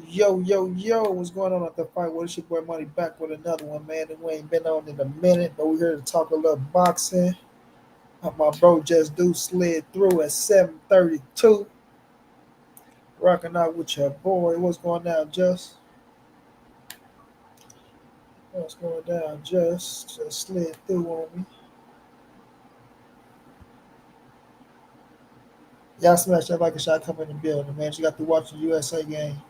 Yo, yo, yo, what's going on at the fight? Well, it's your boy Money back with another one, man. And we ain't been on in a minute, but we're here to talk a little boxing. My bro just do slid through at 7:32. Rocking out with your boy. What's going down, Just? What's going down, Just slid through on me. Y'all smash that like a shot coming in the building, man. You got to watch the USA game.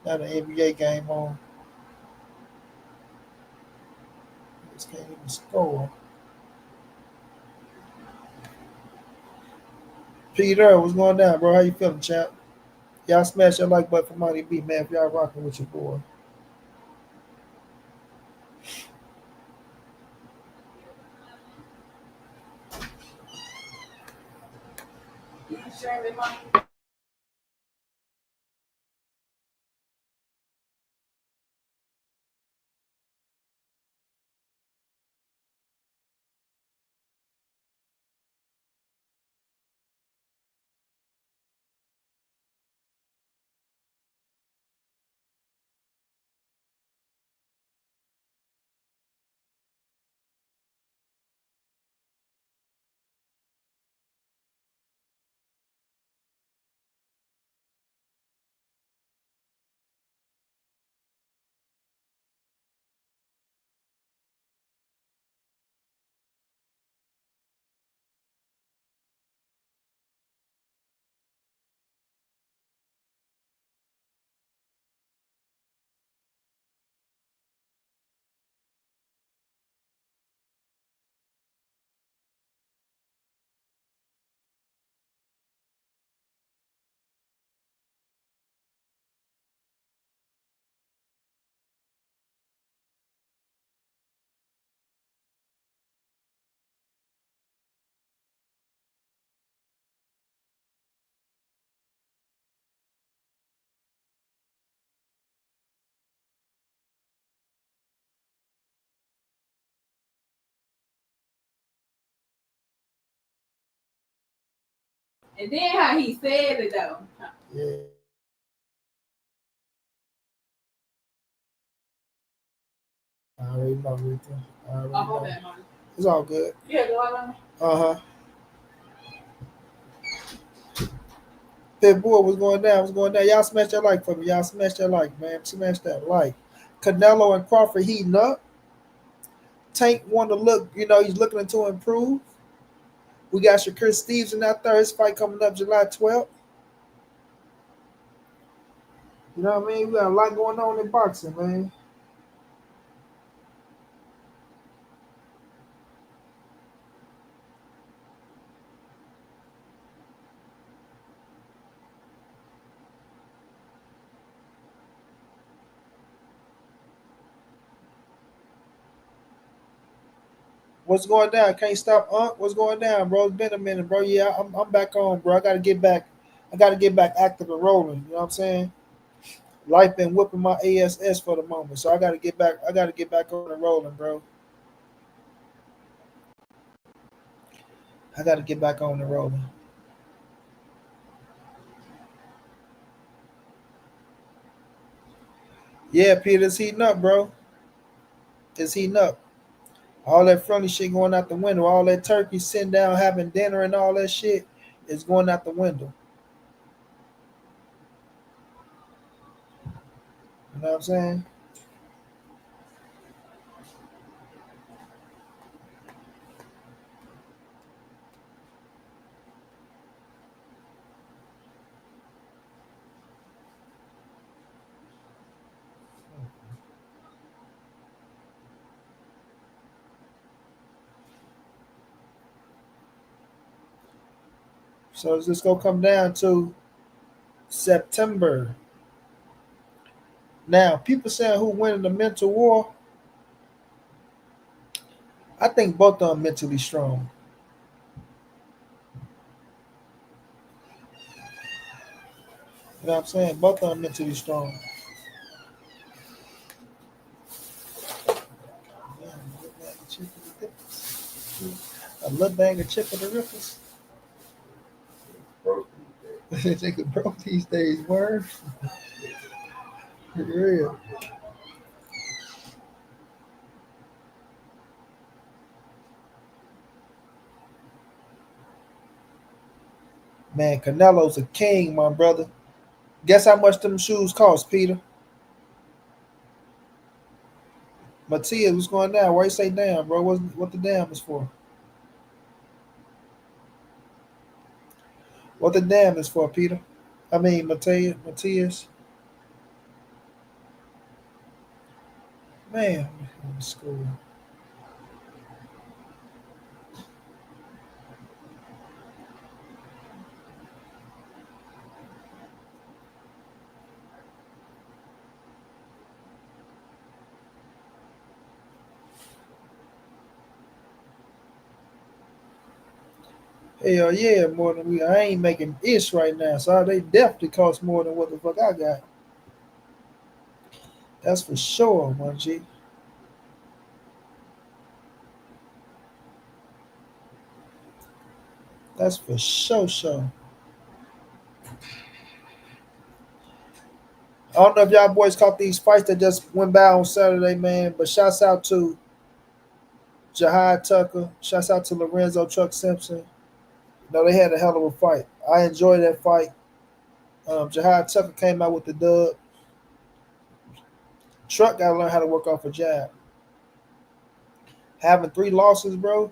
Now the NBA game on. Just can't even score. Peter, what's going down, bro? How you feeling, champ? Y'all smash that like button for Money B, man, if y'all rocking with your boy. And then how he said it though. Yeah. I already know, Rita. I already Oh, know. bad, man. It's all good. Yeah, go on. Uh huh. Pitbull, what's going down? What's going down? Y'all smash that like for me. Y'all smash that like, man. Smash that like. Canelo and Crawford heating up. Tank want to look, he's looking to improve. We got Shakur Stevenson out there. His fight coming up July 12th. You know what I mean? We got a lot going on in boxing, man. What's going down? Can't stop, Unc. What's going down, bro? It's been a minute, bro. Yeah, I'm back on, bro. I gotta get back. I gotta get back active and rolling. You know what I'm saying? Life been whipping my ass for the moment, so I gotta get back. I gotta get back on and rolling, bro. I gotta get back on and rolling. Yeah, Peter, it's heating up, bro. It's heating up. All that friendly shit going out the window. All that turkey sitting down having dinner and all that shit is going out the window. You know what I'm saying? So it's just gonna come down to September. Now, people saying who winning the mental war. I think both of them mentally strong. You know what I'm saying? Both of them mentally strong. A little bag of chip of the ripples. They could broke these days, word. Yeah. Man, Canelo's a king, my brother. Guess how much them shoes cost, Peter? Matias, what's going down? Why you say damn, bro? What the damn is for? What the damn is for, Peter? I mean, Matias. Man, I'm in school. Hell yeah, more than we. I ain't making ish right now, so they definitely cost more than what the fuck I got. That's for sure, one G. That's for sure, sure. I don't know if y'all boys caught these fights that just went by on Saturday, man. But shouts out to Jahad Tucker. Shouts out to Lorenzo Truck Simpson. They had a hell of a fight. I enjoyed that fight. Jahad Tucker came out with the dub. Truck got to learn how to work off a jab. Having 3 losses, bro.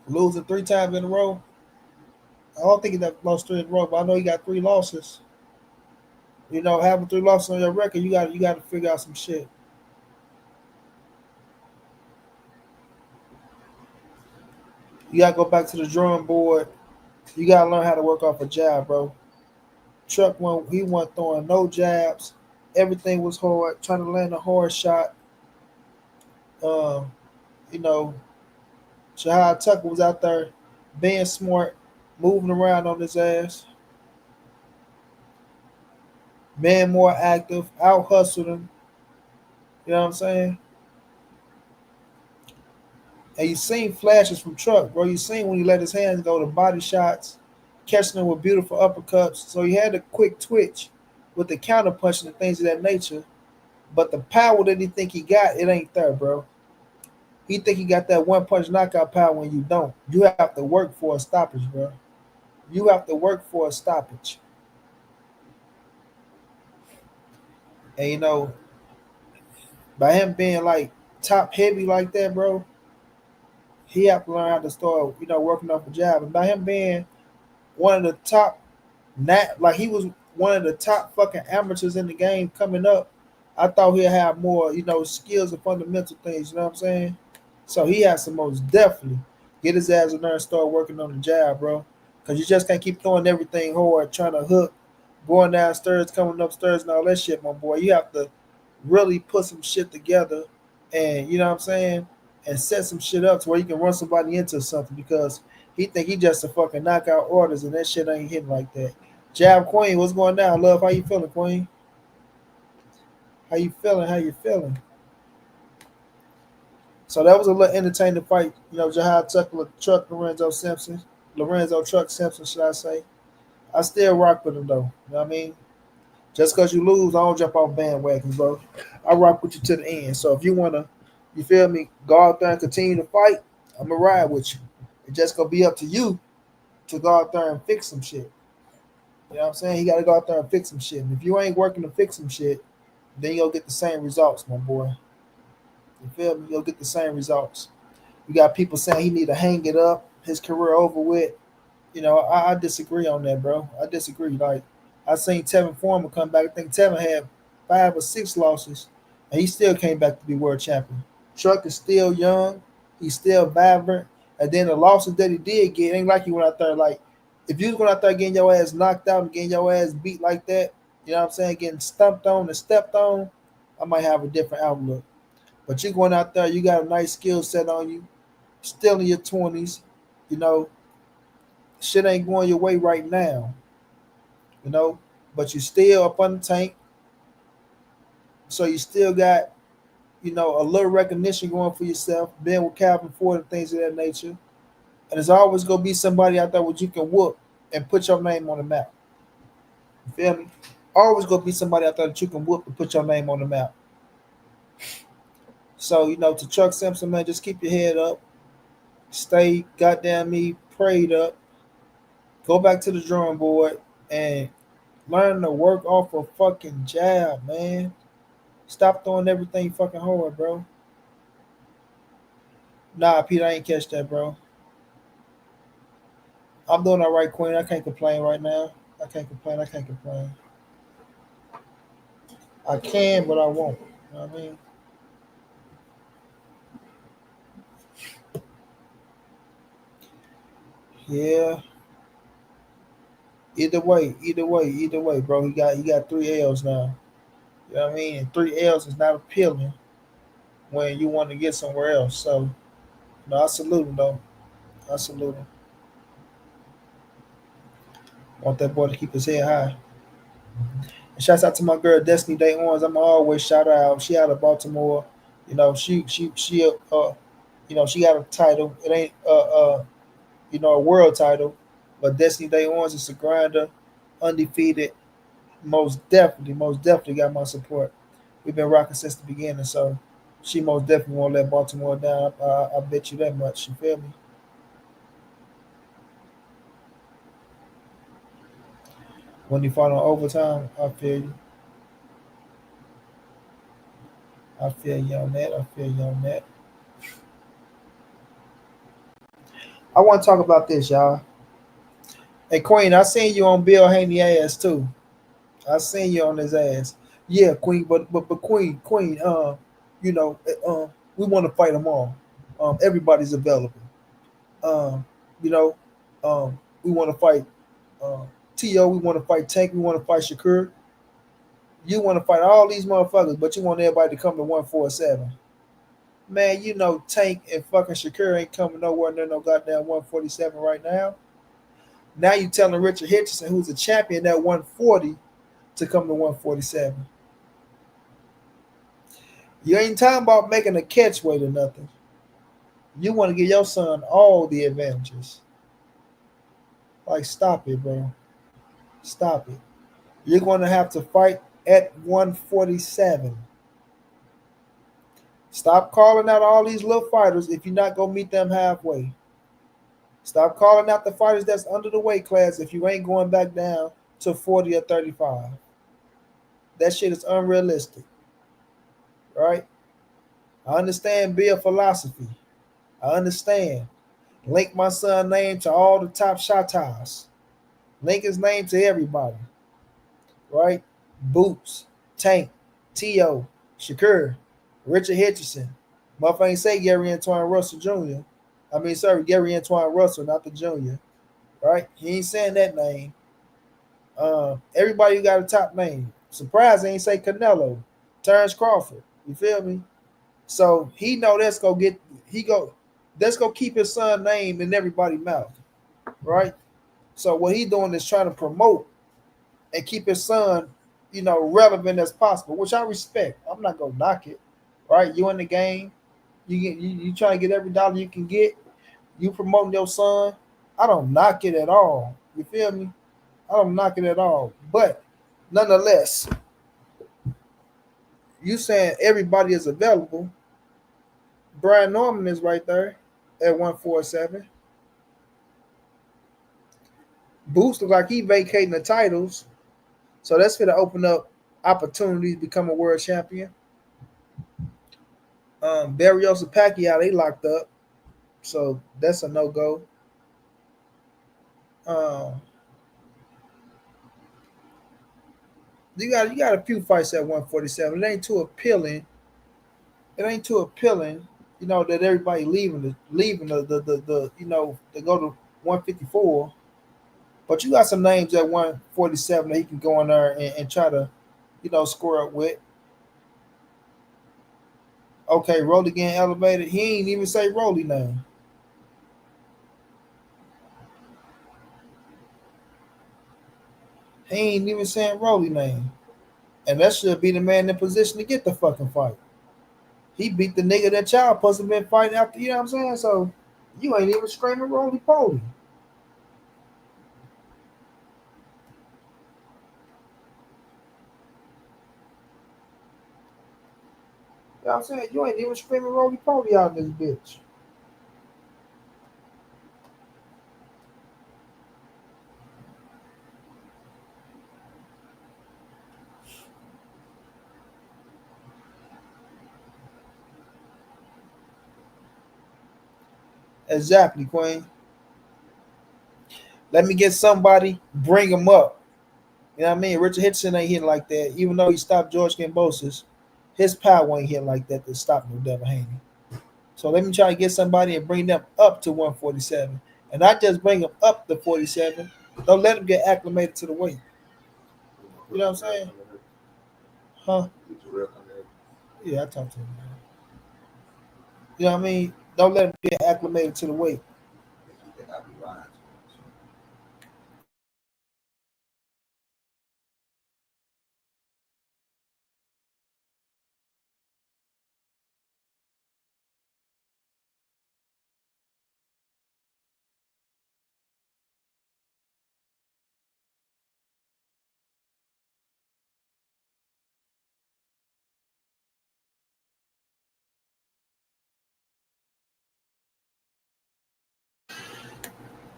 Losing 3 times in a row. I don't think he lost 3 in a row, but I know he got 3 losses. Having 3 losses on your record, you got to figure out some shit. You got to go back to the drawing board. You got to learn how to work off a jab, bro. Truck he went throwing no jabs. Everything was hard. Trying to land a hard shot. Um, you know, Jahad Tucker was out there being smart, moving around on his ass, being more active, out hustled him. You know what I'm saying? And you seen flashes from Truck, bro. You seen when he let his hands go to body shots, catching them with beautiful uppercuts. So he had a quick twitch with the counter punching and things of that nature. But the power that he think he got, it ain't there, bro. He think he got that one punch knockout power when you don't. You have to work for a stoppage, bro. You have to work for a stoppage. And by him being like top heavy like that, bro, he have to learn how to start, working off a jab. And by him being one of the top, not like he was one of the top fucking amateurs in the game coming up, I thought he'd have more, skills and fundamental things. You know what I'm saying? So he has to most definitely get his ass in there and start working on the jab, bro. Because you just can't keep throwing everything hard, trying to hook, going downstairs, coming upstairs, and all that shit, my boy. You have to really put some shit together and, you know what I'm saying, and set some shit up to where you can run somebody into something because he think he just a fucking knockout orders and that shit ain't hitting like that. Jab Queen, what's going down, love? How you feeling, Queen? How you feeling? How you feeling? So that was a little entertaining fight. Jahad Tucker, Truck Lorenzo Simpson. Lorenzo Truck Simpson, should I say. I still rock with him, though. You know what I mean? Just because you lose, I don't jump off bandwagons, bro. I rock with you to the end. So if you want to, you feel me, go out there and continue to fight, I'm going to ride with you. It's just going to be up to you to go out there and fix some shit. You know what I'm saying? You got to go out there and fix some shit. And if you ain't working to fix some shit, then you'll get the same results, my boy. You feel me? You'll get the same results. You got people saying he need to hang it up, his career over with. I disagree on that, bro. I disagree. Like I seen Tevin Foreman come back. I think Tevin had 5 or 6 losses, and he still came back to be world champion. Truck is still young. He's still vibrant. And then the losses that he did get ain't like he went out there like if you was going out there getting your ass knocked out and getting your ass beat like that, you know what I'm saying, getting stumped on and stepped on, I might have a different outlook. But you going out there, you got a nice skill set on you, still in your 20s, you know, shit ain't going your way right now, you know, but you still up on the tank. So you still got, a little recognition going for yourself, being with Calvin Ford and things of that nature. And there's always going to be somebody out there which you can whoop and put your name on the map. You feel me? Always gonna be somebody out there that you can whoop to put your name on the map. So, to Chuck Simpson, man, just keep your head up. Stay goddamn me prayed up. Go back to the drawing board and learn to work off a fucking jab, man. Stop throwing everything fucking hard, bro. Nah, Peter, I ain't catch that, bro. I'm doing all right, Queen. I can't complain right now. I can't complain. I can't complain. I can, but I won't. You know what I mean? Yeah. Either way, bro. He got 3 L's now. You know what I mean? And 3 L's is not appealing when you want to get somewhere else. So, I salute him though. I salute him. Want that boy to keep his head high. And shouts out to my girl Destiny Day Owens. I'm always shout her out. She out of Baltimore. She got a title. It ain't a world title, but Destiny Day Owens is a grinder, undefeated. Most definitely got my support. We've been rocking since the beginning, so she most definitely won't let Baltimore down. I bet you that much. You feel me? When you fight on overtime, I feel you. I feel you on that. I feel you on that. I want to talk about this, y'all. Hey, Queen, I seen you on Bill Haney ass too. I seen you on his ass. Yeah, Queen, but Queen, you know, we want to fight them all. Everybody's available. Um, you know, we want to fight To. We want to fight Tank. We want to fight Shakur. You want to fight all these motherfuckers, but you want everybody to come to 147. Man, Tank and fucking Shakur ain't coming nowhere near no goddamn 147 right now. Now you telling Richard Hitchison, who's a champion at 140, to come to 147. You ain't talking about making a catch weight or nothing. You want to give your son all the advantages. Like, stop it, bro. Stop it. You're going to have to fight at 147. Stop calling out all these little fighters if you're not going to meet them halfway. Stop calling out the fighters that's under the weight class if you ain't going back down to 40 or 35. That shit is unrealistic, right? I understand beer philosophy. I understand. Link my son name to all the top shotas. Link his name to everybody, right? Boots, Tank, T.O., Shakur, Richard Hitchison. Motherfucker ain't say Gary Antoine Russell Jr. Gary Antoine Russell, not the junior, right? He ain't saying that name. Everybody got a top name. Surprised they ain't say Canelo, Terence Crawford. You feel me? So he know that's gonna keep his son name in everybody's mouth, right? So what he doing is trying to promote and keep his son, relevant as possible, which I respect. I'm not gonna knock it, right? You in the game, you trying to get every dollar you can get. You promoting your son. I don't knock it at all. You feel me? I don't knock it at all. But nonetheless, you saying everybody is available. Brian Norman is right there at 147. Boots look like he vacating the titles. So that's going to open up opportunities to become a world champion. Barrios and Pacquiao, they locked up. So that's a no-go. Um, you got a few fights at 147. It ain't too appealing. That everybody leaving the to go to 154. But you got some names at 147 that he can go in there and try to, score up with. Okay, Rolly getting elevated. He ain't even say Rolly name. He ain't even saying Rolly name. And that should be the man in position to get the fucking fight. He beat the nigga that y'all supposed to been fighting after, you know what I'm saying? So you ain't even screaming Rolly Poly. You know what I'm saying? You ain't even screaming roly poly out in this bitch. Exactly, Queen. Let me get somebody, bring him up. You know what I mean? Richard Hitchson ain't hitting like that. Even though he stopped George Gambosis, his power ain't hitting like that to stop no Devin Haney. So let me try to get somebody and bring them up to 147. And not just bring them up to 47. Don't let them get acclimated to the weight. You know what I'm saying? Huh? Yeah, I talked to him. Man. You know what I mean? Don't let them get acclimated to the weight.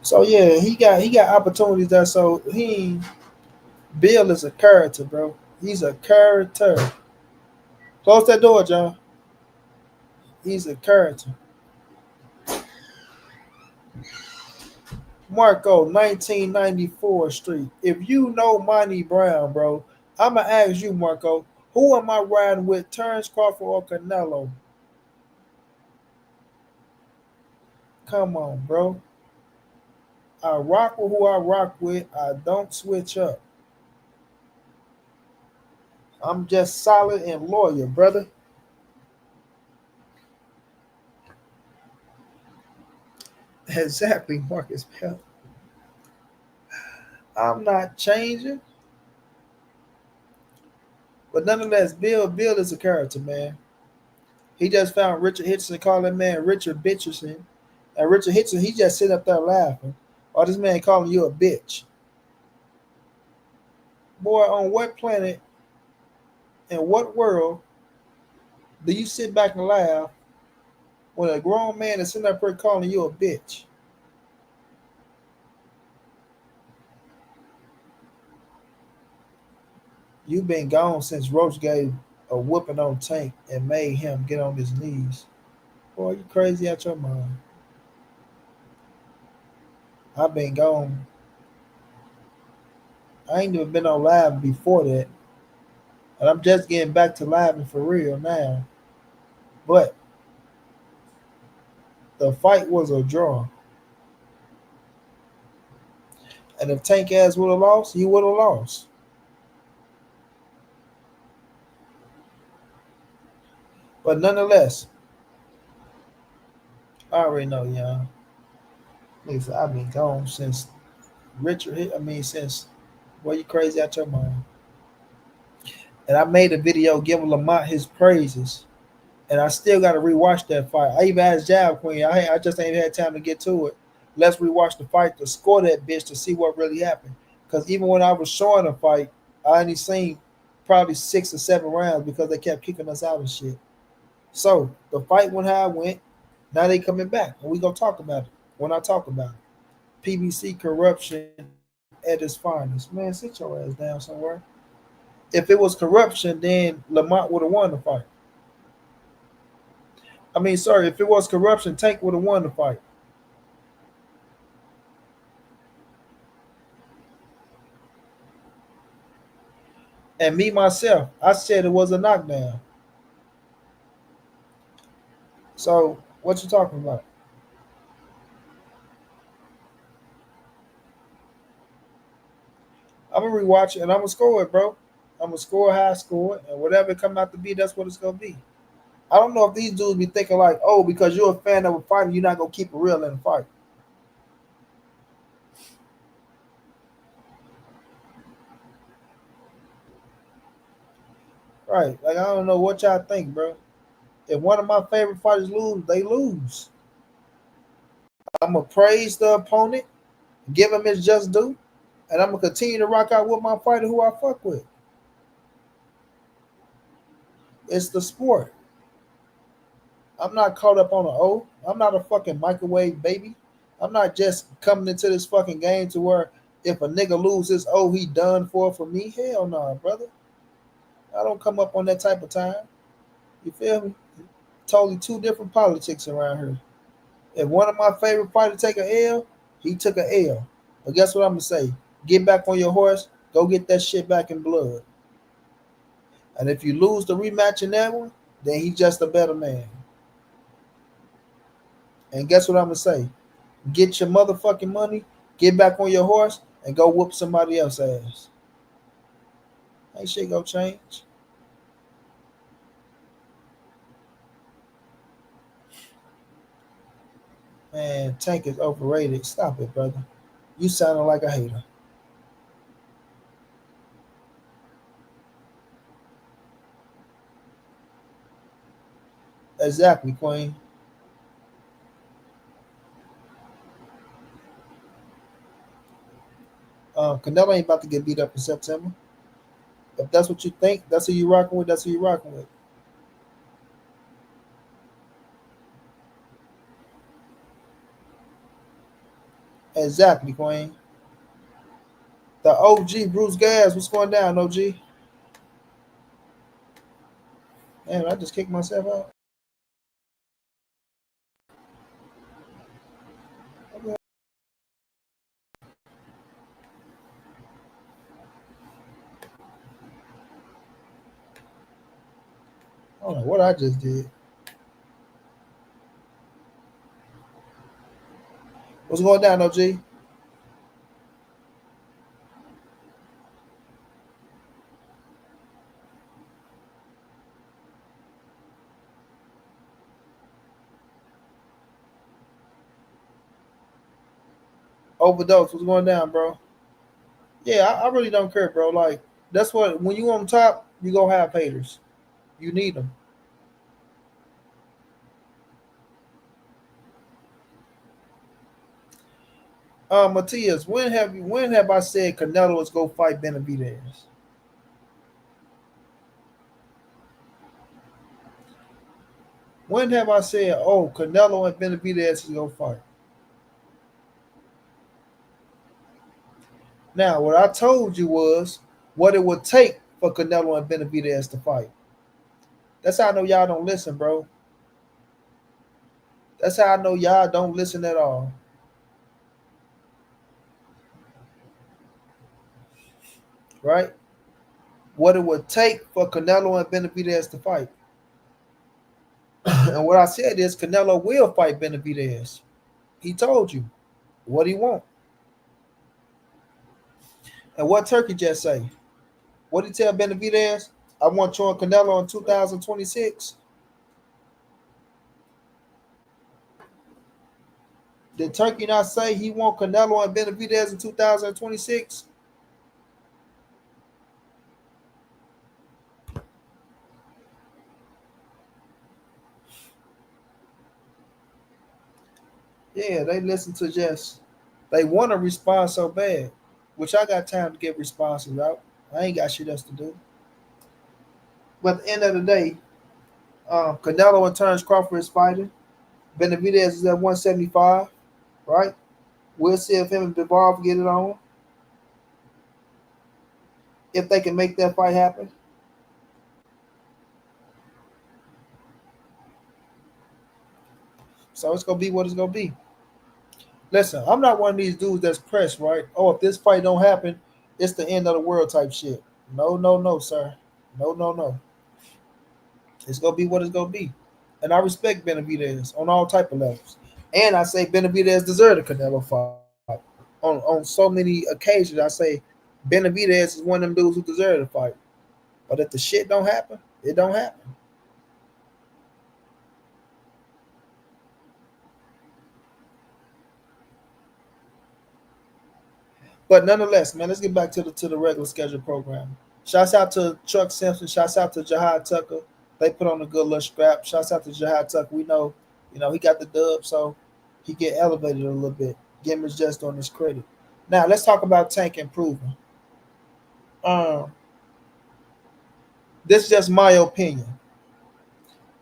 So yeah, he got opportunities there. So Bill is a character, bro. He's a character. Close that door, John. He's a character. Marco, 1994 Street. If you know Monty Brown, bro, I'ma ask you, Marco, who am I riding with? Terence, Crawford, or Canelo? Come on, bro. I rock with who I rock with. I don't switch up. I'm just solid and loyal, brother. Exactly, Marcus Bell. I'm not changing. But nonetheless, Bill is a character, man. He just found Richard Hitchson, calling that man Richard Bitcherson. And Richard Hitchson, he just sitting up there laughing. Or this man calling you a bitch. Boy, on what planet, in what world, do you sit back and laugh when a grown man is sitting up there calling you a bitch? You've been gone since Roach gave a whooping on Tank and made him get on his knees. Boy, you crazy out your mind. I've been gone. I ain't even been on live before that. And I'm just getting back to live and for real now. But the fight was a draw. And if Tank ass would have lost, he would have lost. But nonetheless, I already know, y'all. Listen, I've been gone since Richard hit. I mean, since boy, you crazy out your mind. And I made a video giving Lamont his praises. And I still got to rewatch that fight. I even asked Jab Queen. I just ain't had time to get to it. Let's rewatch the fight to score that bitch to see what really happened. Because even when I was showing the fight, I only seen probably 6 or 7 rounds because they kept kicking us out and shit. So the fight went how it went. Now they coming back, and we gonna talk about it when I talk about it. PBC corruption at its finest. Man, sit your ass down somewhere. If it was corruption, then Lamont would have won the fight. I mean, sorry, if it was corruption, Tank would have won the fight. And me myself, I said it was a knockdown. So what you talking about? I'm gonna rewatch it and I'm gonna score it, bro. I'm gonna score how I score it, and whatever it come out to be, that's what it's gonna be. I don't know if these dudes be thinking like, oh, because you're a fan of a fighter, you're not gonna keep it real in a fight. Right. Like I don't know what y'all think, bro. If one of my favorite fighters lose, they lose. I'm gonna praise the opponent, give him his just due, and I'm gonna continue to rock out with my fighter who I fuck with. It's the sport. I'm not caught up on an O. I'm not a fucking microwave baby. I'm not just coming into this fucking game to where if a nigga loses, oh, he done for me. Hell no, brother. I don't come up on that type of time. You feel me? Totally two different politics around here. If one of my favorite fighters take a L, he took a L. But guess what I'm gonna say? Get back on your horse. Go get that shit back in blood. And if you lose the rematch in that one, then he's just a better man. And guess what I'm gonna say? Get your motherfucking money, get back on your horse, and go whoop somebody else's ass. Ain't shit gonna change. Man, Tank is overrated. Stop it, brother. You sounding like a hater. Exactly, Queen. Canelo ain't about to get beat up in September. If that's what you think, that's who you rocking with. That's who you rocking with. Exactly, Queen. The OG Bruce Gas. What's going down, OG? Man, I just kicked myself out. I don't know what I just did. What's going down, OG? Overdose. What's going down, bro? Yeah, I really don't care, bro. Like that's what when you on top, you gonna have haters. You need them. Matias, when have I said Canelo is go fight Benavidez? When have I said, oh, Canelo and Benavidez is go fight? Now, what I told you was what it would take for Canelo and Benavidez to fight. That's how I know y'all don't listen, bro. That's how I know y'all don't listen at all, right? What it would take for Canelo and Benavidez to fight. And what I said is Canelo will fight Benavidez. He told you what he want. And what Turkey just say? What did he tell Benavidez? I want you and Canelo in 2026. Did Turkey not say he want Canelo and Benavidez in 2026? Yeah, they listen to just they want to respond so bad, which I got time to get responses out. I ain't got shit else to do. But at the end of the day, Canelo and Terence Crawford is fighting. Benavidez is at 175, right? We'll see if him and Bivol get it on. If they can make that fight happen. So it's gonna be what it's gonna be. Listen, I'm not one of these dudes that's pressed, right? Oh, if this fight don't happen, it's the end of the world type shit. No, no, no, sir. No, no, no. It's gonna be what it's gonna be. And I respect Benavidez on all type of levels. And I say Benavidez deserved a Canelo fight. On so many occasions, I say Benavidez is one of them dudes who deserve to fight. But if the shit don't happen, it don't happen. But nonetheless, man, let's get back to the regular schedule program. Shouts out to Chuck Simpson. Shouts out to Jahad Tucker. They put on a good little scrap. Shouts out to Jahad Tucker. We know, he got the dub, so he get elevated a little bit. Give him his just on his credit. Now let's talk about Tank improving. Um, this is just my opinion.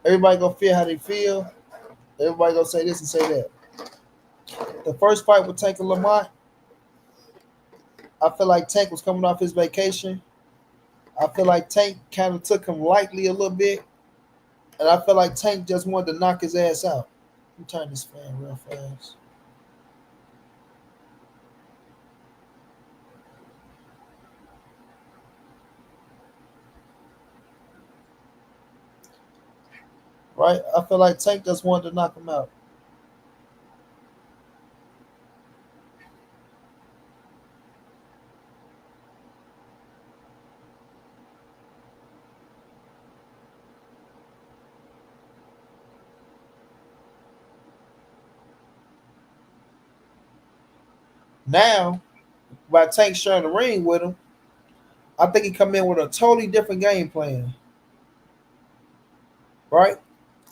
Everybody gonna feel how they feel. Everybody gonna say this and say that. The first fight with Tank and Lamont, I feel like Tank was coming off his vacation. I feel like Tank kind of took him lightly a little bit, and I feel like Tank just wanted to knock his ass out. Let me turn this fan real fast. Right? I feel like Tank just wanted to knock him out. Now, by Tank sharing the ring with him, I think he come in with a totally different game plan. Right?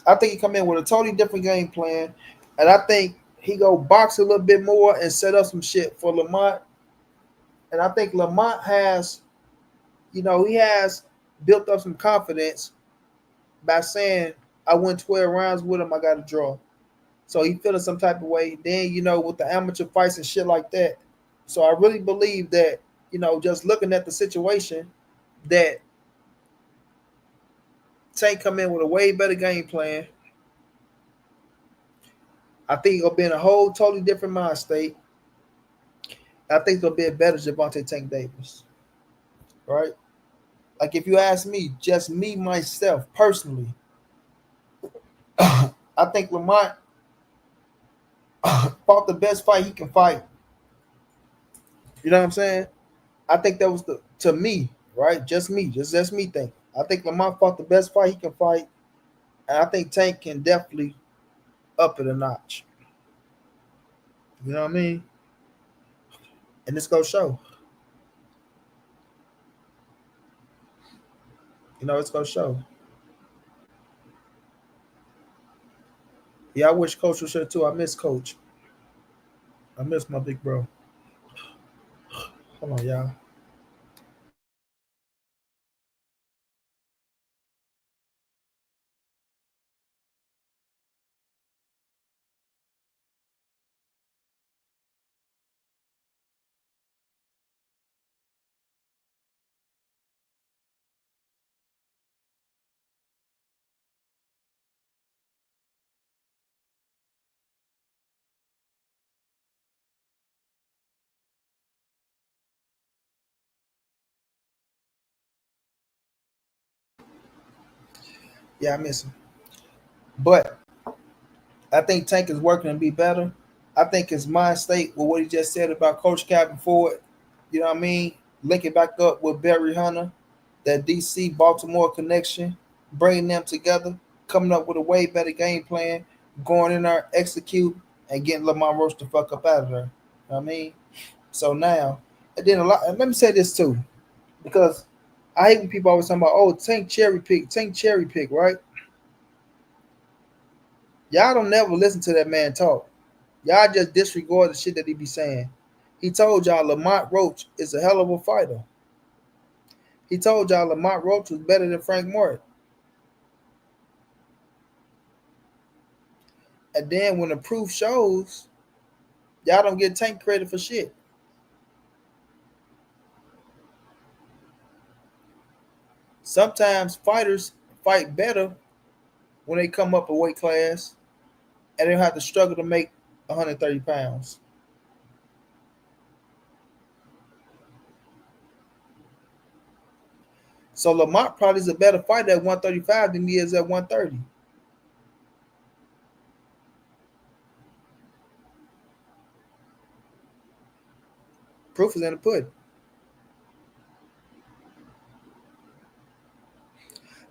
I think he come in with a totally different game plan, and I think he go box a little bit more and set up some shit for Lamont. And I think Lamont has, he has built up some confidence by saying, "I went 12 rounds with him. I got a draw." So he feeling some type of way. Then with the amateur fights and shit like that. So I really believe that just looking at the situation, that Tank come in with a way better game plan. I think he'll be in a whole totally different mind state. I think he'll be a better Gervonta Tank Davis, right? Like if you ask me, just me myself personally, I think Lamont fought the best fight he can fight. You know what I'm saying? I think that was the to me, right? Just me, just me think. I think Lamont fought the best fight he can fight, and I think Tank can definitely up it a notch. You know what I mean? And this goes show. It's gonna show. Yeah, I wish Coach was here too. I miss Coach. I miss my big bro. Hold on, y'all. Yeah, I miss him. But I think Tank is working to be better. I think his mind state with what he just said about Coach Calvin Ford, you know what I mean? Linking back up with Barry Hunter, that DC Baltimore connection, bringing them together, coming up with a way better game plan, going in there, execute, and getting Lamar Roach the fuck up out of there. You know what I mean? So now, and then a lot, and let me say this too, because I hate when people always talking about, oh, Tank cherry pick, right? Y'all don't never listen to that man talk. Y'all just disregard the shit that he be saying. He told y'all Lamont Roach is a hell of a fighter. He told y'all Lamont Roach was better than Frank Martin. And then when the proof shows, y'all don't get Tank credit for shit. Sometimes fighters fight better when they come up a weight class and they don't have to struggle to make 130 pounds. So Lamont probably is a better fighter at 135 than he is at 130. Proof is in the pudding.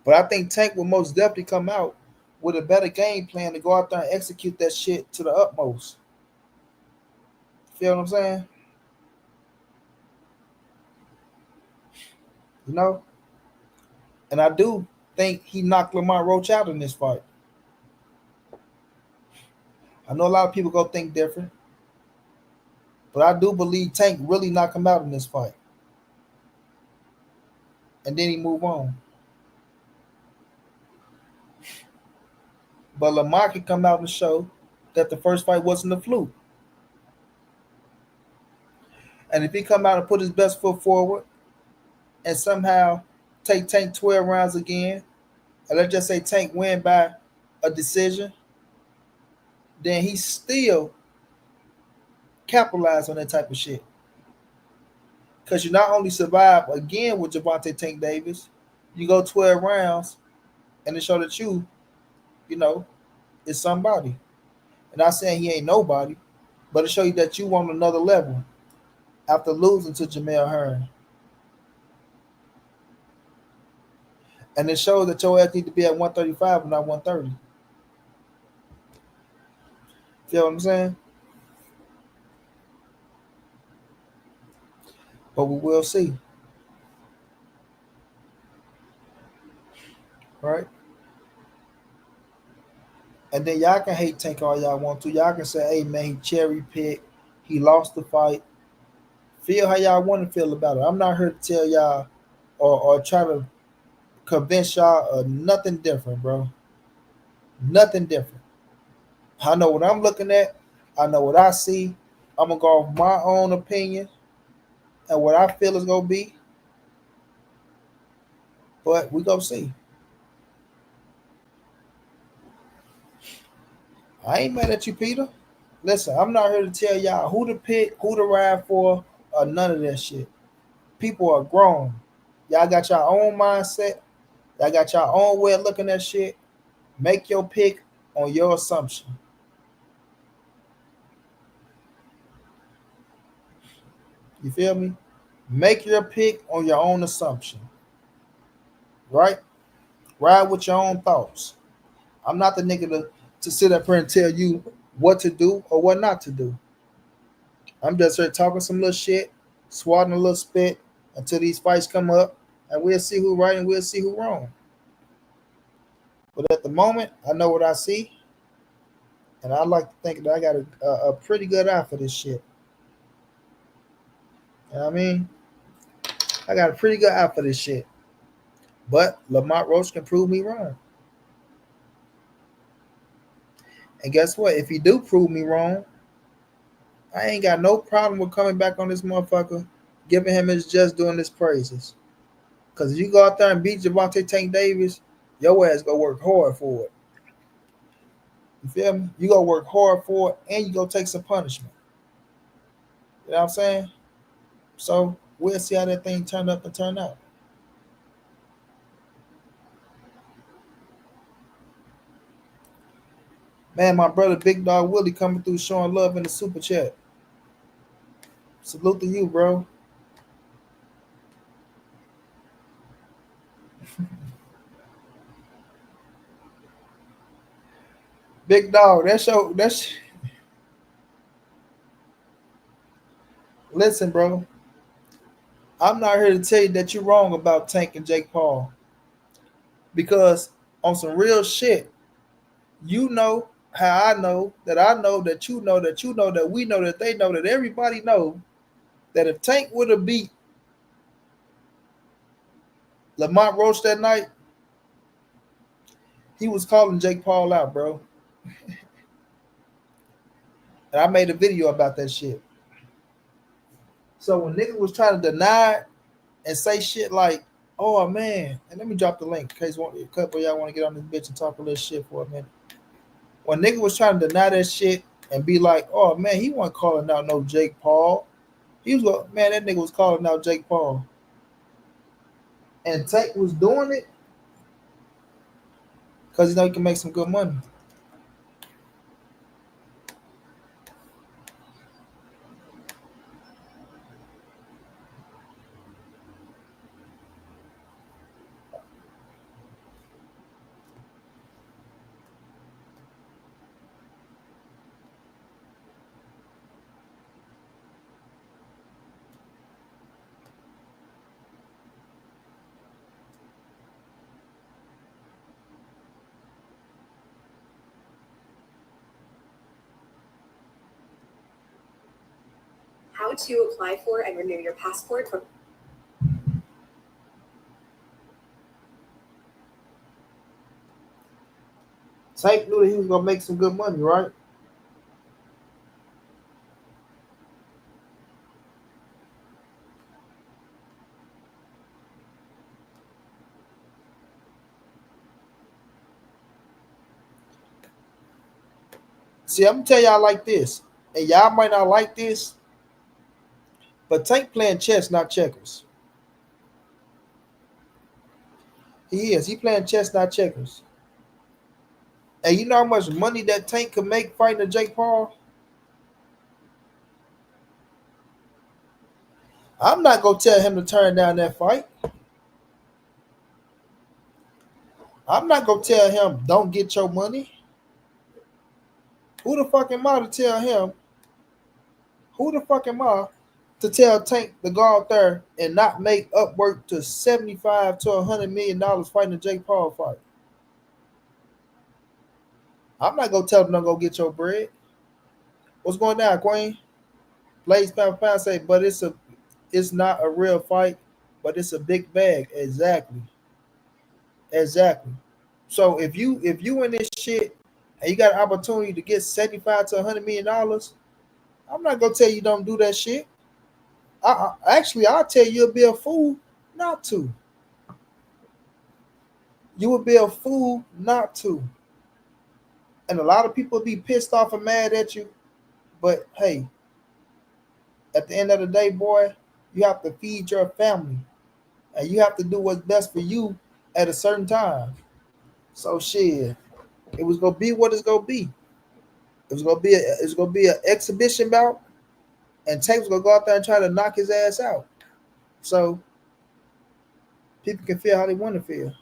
But I think Tank will most definitely come out with a better game plan to go out there and execute that shit to the utmost. Feel what I'm saying? You know? And I do think he knocked Lamont Roach out in this fight. I know a lot of people go think different, but I do believe Tank really knocked him out in this fight. And then he move on. But Lamar can come out and show that the first fight wasn't a fluke. And if he come out and put his best foot forward and somehow take Tank 12 rounds again, and let's just say Tank win by a decision, then he still capitalize on that type of shit. Because you not only survive again with Gervonta Tank Davis, you go 12 rounds and it show that you know, is somebody. And not saying he ain't nobody, but it show you that you on another level after losing to Jamel Hearn. And it shows that your ass need to be at 135 and not 130. Feel what I'm saying? But we will see. Right? And then y'all can hate Tank all y'all want to. Y'all can say, hey man, he cherry picked. He lost the fight. Feel how y'all want to feel about it. I'm not here to tell y'all or try to convince y'all of nothing different, bro. Nothing different. I know what I'm looking at. I know what I see. I'm gonna go off my own opinion and what I feel is gonna be. But we gonna see. I ain't mad at you, Peter. Listen, I'm not here to tell y'all who to pick, who to ride for, or none of that shit. People are grown. Y'all got your own mindset. Y'all got your own way of looking at shit. Make your pick on your assumption. You feel me? Make your pick on your own assumption. Right? Ride with your own thoughts. I'm not the nigga to sit up here and tell you what to do or what not to do. I'm just here talking some little shit, swatting a little spit until these fights come up, and we'll see who right and we'll see who wrong. But at the moment, I know what I see, and I like to think that I got a pretty good eye for this shit. You know what I mean? I got a pretty good eye for this shit. But Lamont Roach can prove me wrong. And guess what? If he do prove me wrong, I ain't got no problem with coming back on this motherfucker, giving him his just doing his praises. Because if you go out there and beat Gervonta Tank Davis, your ass go work hard for it. You feel me? You go work hard for it and you go take some punishment. You know what I'm saying? So we'll see how that thing turned up and turned out. Man, my brother Big Dog Willie coming through showing love in the super chat. Salute to you, bro. Big Dog, that's listen, bro. I'm not here to tell you that you're wrong about Tank and Jake Paul. Because on some real shit, you know how I know that you know that you know that we know that they know that everybody know that if Tank would have beat Lamont Roach that night, he was calling Jake Paul out, bro. And I made a video about that shit. So when niggas was trying to deny it and say shit like, oh man, and let me drop the link in case a couple of y'all want to get on this bitch and talk a little shit for a minute. When nigga was trying to deny that shit and be like, oh man, he wasn't calling out no Jake Paul. He was man, that nigga was calling out Jake Paul. And Tank was doing it because he know he can make some good money. How to apply for and renew your passport from. Tank knew that he was gonna make some good money, right? See, I'm gonna tell y'all like this, and y'all might not like this, but Tank playing chess, not checkers. He is. He playing chess, not checkers. And you know how much money that Tank could make fighting a Jake Paul? I'm not gonna tell him to turn down that fight. I'm not gonna tell him don't get your money. Who the fuck am I to tell him? Who the fuck am I to tell Tank to go out there and not make upward to $75 to $100 million fighting a Jake Paul fight? I'm not gonna tell him don't go get your bread. What's going down, Queen? Blaze Pound Pound say, but it's not a real fight, but it's a big bag. Exactly. Exactly. So if you in this shit and you got an opportunity to get 75 to $100 million, I'm not gonna tell you don't do that shit. Actually, I'll tell you you'll be a fool not to. You would be a fool not to. And a lot of people be pissed off and mad at you. But hey, at the end of the day, boy, you have to feed your family. And you have to do what's best for you at a certain time. So shit, it was gonna be what it's gonna be. It's gonna be an exhibition bout, and Tank's gonna go out there and try to knock his ass out. So people can feel how they want to feel.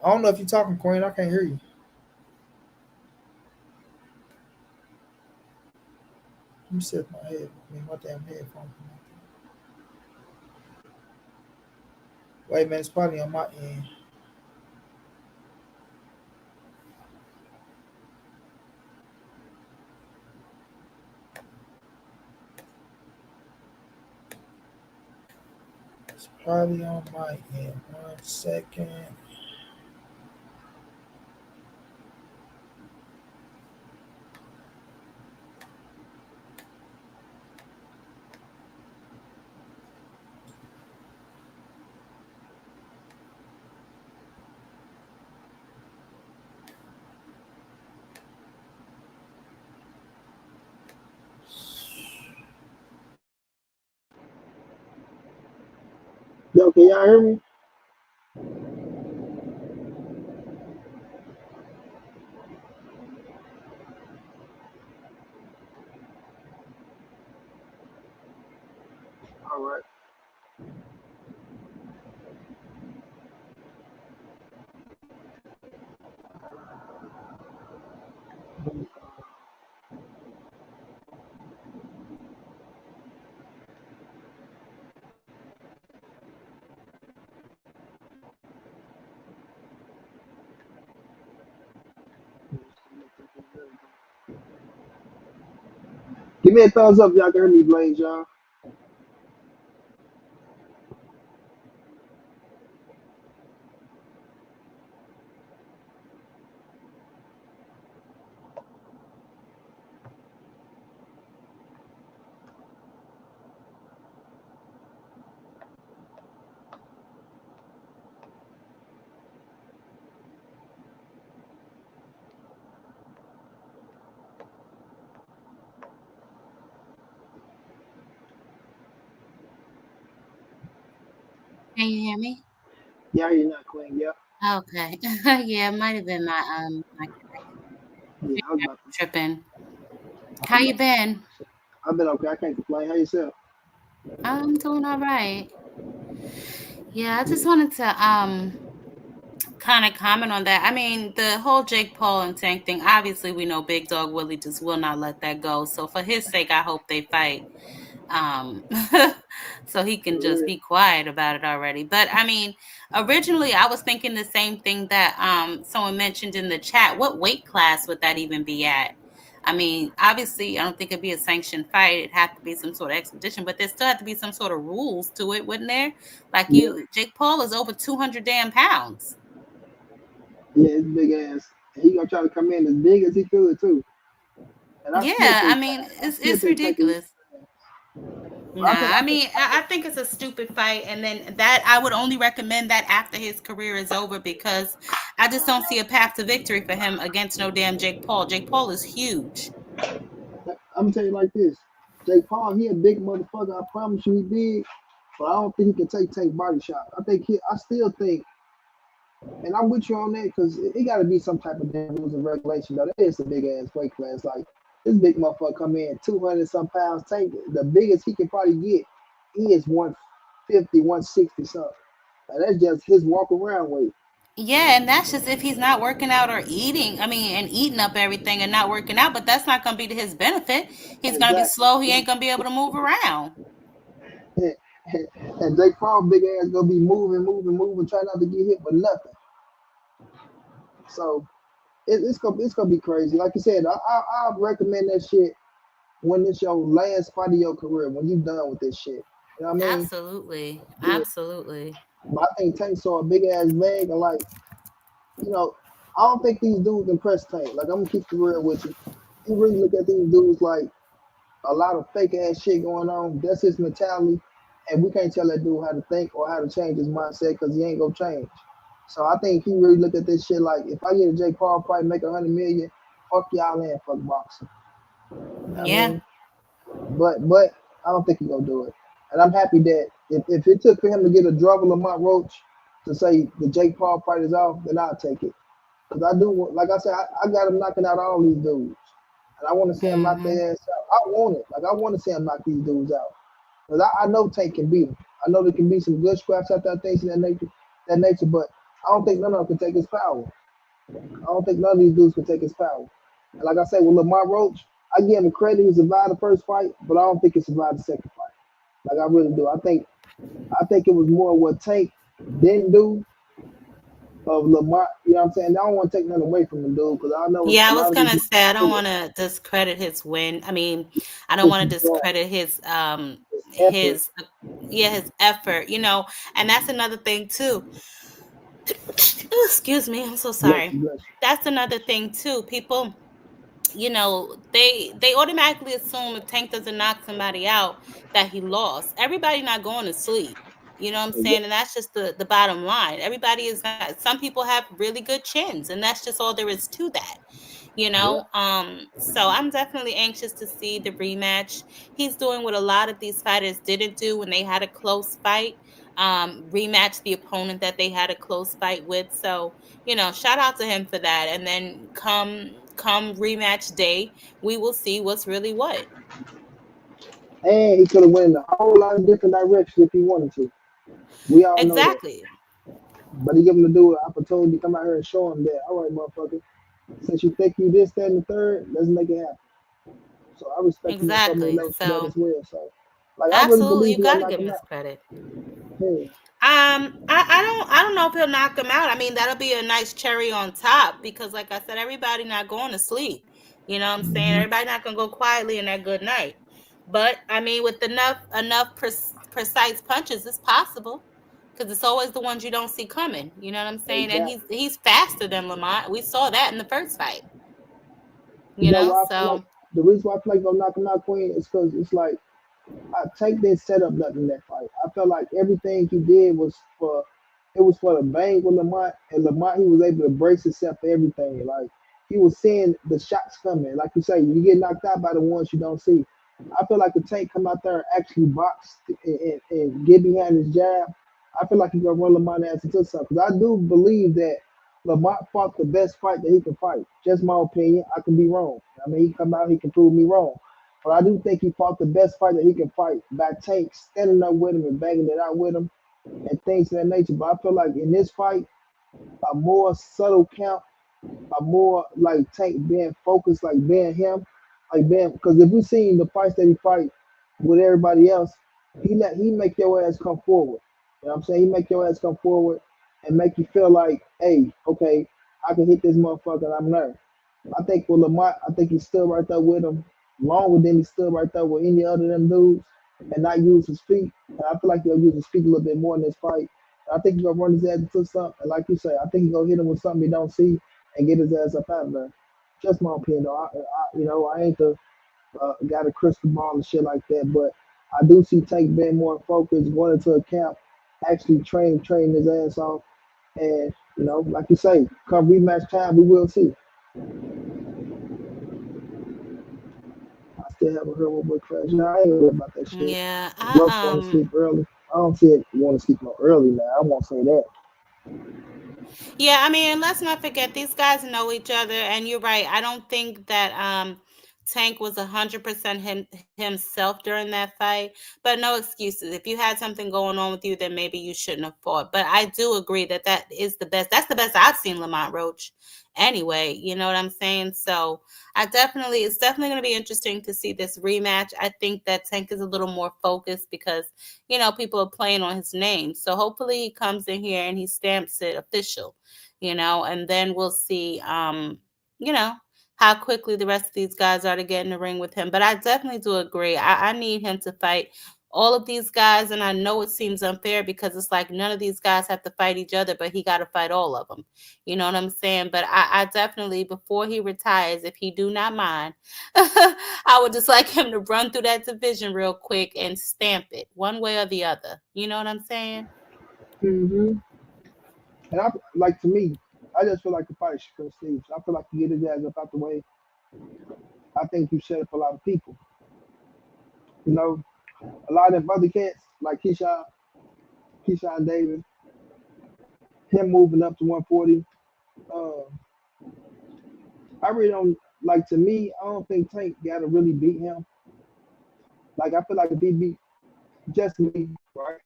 I don't know if you're talking, Queen. I can't hear you. Let me set my head. I mean, my damn headphones. Wait, man, it's probably on my end. It's probably on my end. 1 second. Yo, can y'all hear me? All right. Give me a thumbs up if y'all can hear me, Blaze, y'all. Can you hear me? Yeah, you're not, Queen. Yeah. Okay. Yeah, it might have been my Yeah, I was about to. tripping. I How was you about to. been? I've been okay. I can't complain. How yourself? I'm doing all right. Yeah, I just wanted to kind of comment on that. I mean, the whole Jake Paul and Tank thing, obviously we know Big Dog Willie just will not let that go. So for his sake, I hope they fight. Um so he can For just real. be quiet about it already. But I mean, originally I was thinking the same thing that someone mentioned in the chat. What weight class would that even be at? I mean, obviously, I don't think it'd be a sanctioned fight. It'd have to be some sort of expedition, but there still have to be some sort of rules to it, wouldn't there? Like Yeah, Jake Paul is over 200 damn pounds. yeah, his big ass. And he gonna try to come in as big as he could too. And I still Yeah, I think mean, I still it's think Tank. ridiculous. I Nah, think I mean, I think it's a stupid fight, and then that I would only recommend that after his career is over because I just don't see a path to victory for him against no damn Jake Paul. Jake Paul is huge. I'm gonna tell you like this. Jake Paul, he a big motherfucker. I promise you, he big. But I don't think he can take body shot. I still think, and I'm with you on that because it got to be some type of damn rules and regulation. Though that is a big ass weight class. Like this big motherfucker come in 200 some pounds. Tank the biggest he can probably get. He is 150, 160 something. And that's just his walk around weight. Yeah, and that's just if he's not working out or eating. I mean, and eating up everything and not working out, but that's not going to be to his benefit. He's going to be Exactly. slow. He ain't going to be able to move around. And Jake Paul big ass gonna be moving, trying not to get hit with nothing. So it's gonna be crazy. Like you said, I recommend that shit when it's your last fight of your career, when you done with this shit. You know what I mean? Absolutely. Yeah. Absolutely. But I think Tank saw a big ass bag and like, you know, I don't think these dudes impress Tank. Like I'm gonna keep it real with you. He really look at these dudes like a lot of fake ass shit going on. That's his mentality, and we can't tell that dude how to think or how to change his mindset because he ain't gonna change. So I think he really look at this shit like, if I get a Jake Paul fight, make 100 million, fuck y'all and fuck boxing. You know what I Yeah. mean? But I don't think he gonna do it. And I'm happy that if it took for him to get a draw with Lamont Roach to say the Jake Paul fight is off, then I'll take it. Because I do, like I said, I got him knocking out all these dudes. And I want to see him knock Hmm. their ass out. I want it. Like I want to see him knock these dudes out. Because I know Tank can beat him. I know there can be some good scraps out there, things of that nature, but I don't think none of them can take his power. I don't think none of these dudes can take his power. And like I said, with Lamar Roach, I give him credit. He survived the first fight, but I don't think he survived the second fight. Like I really do. I think it was more what Tank didn't do of Lamar. You know what I'm saying? I don't want to take nothing away from the dude because I know Yeah, a I was lot of these gonna dudes say I don't do want it. to discredit his win. I mean, I don't What want he's to doing, discredit his his effort. his yeah, his effort, and that's another thing too. Excuse me, I'm so Bless sorry. you, bless That's another thing too. People, they automatically assume if Tank doesn't knock somebody out that he lost. Everybody not going to sleep. You know what I'm you. saying? And that's just the bottom line. Everybody is not. Some people have really good chins, and that's just all there is to that. Yeah. So I'm definitely anxious to see the rematch. He's doing what a lot of these fighters didn't do when they had a close fight. Rematch the opponent that they had a close fight with. So, shout out to him for that. And then come rematch day, we will see what's really what. And he could have went in a whole lot of different directions if he wanted to. We all know that. Exactly. But he give him the dude an opportunity to come out here and show him that, all right, motherfucker, since you think you this, that, and the third, let's make it happen. So I respect him on so many Exactly. levels for that So as well. So, like, I really absolutely, believe you he gonna gotta knock give him him his out. credit. Yeah, I don't know if he'll knock him out. I mean, that'll be a nice cherry on top because, like I said, everybody not going to sleep. You know what I'm saying? Everybody not gonna go quietly in that good night. But I mean, with enough precise punches, it's possible because it's always the ones you don't see coming. You know what I'm saying? And he's exactly. he's faster than Lamont. We saw that in the first fight. You know why I feel like So the reason why I feel like gonna knock him out, Queen, is because it's like Tank didn't set up nothing in that fight. I felt like everything he did was for the bang with Lamont, and Lamont he was able to brace himself for everything. Like he was seeing the shots coming. Like you say, you get knocked out by the ones you don't see. I feel like the Tank come out there and actually box and get behind his jab. I feel like he's gonna run Lamont ass into something. Because I do believe that Lamont fought the best fight that he can fight. Just my opinion. I could be wrong. I mean, he come out, he can prove me wrong. But I do think he fought the best fight that he can fight by Tank standing up with him and banging it out with him and things of that nature. But I feel like in this fight, a more subtle count, a more like Tank being focused, like being him, like being because if we seen the fights that he fight with everybody else, he make your ass come forward. You know what I'm saying? He make your ass come forward and make you feel like, hey, okay, I can hit this motherfucker and I'm there. I think with Lamont, I think he stood right there with him longer than he stood right there with any other of them dudes and not use his feet. And I feel like he'll use his feet a little bit more in this fight. I think he's gonna run his ass into something. And like you say, I think he's gonna hit him with something he don't see and get his ass up out of there. Just my opinion, though. I ain't the got a crystal ball and shit like that, but I do see Tank being more focused, going into a camp, actually training his ass off, and like you say, come rematch time, we will see. I still haven't heard what boy crash. I ain't worried about that shit. Yeah, Russ want to sleep early. I don't see it want to sleep no early now. I won't say that. Yeah, I mean, let's not forget these guys know each other, and you're right. I don't think that Tank was 100% himself during that fight, but no excuses. If you had something going on with you, then maybe you shouldn't have fought. But I do agree that that is the best. That's the best I've seen Lamont Roach. Anyway, you know what I'm saying? So it's definitely going to be interesting to see this rematch. I think that Tank is a little more focused because people are playing on his name. So hopefully he comes in here and he stamps it official, and then we'll see, how quickly the rest of these guys are to get in the ring with him. But I definitely do agree. I need him to fight all of these guys. And I know it seems unfair because it's like none of these guys have to fight each other, but he got to fight all of them. You know what I'm saying? But I definitely, before he retires, if he do not mind, I would just like him to run through that division real quick and stamp it one way or the other. You know what I'm saying? hmm And I like to me, I just feel like the fight should prestige. I feel like you get his ass up out the way. I think you set up a lot of people. You know, a lot of them other cats like Keyshawn Davis, him moving up to 140. Uh, I really don't like. To me, I don't think Tank got to really beat him. Like I feel like if he beat just me, right?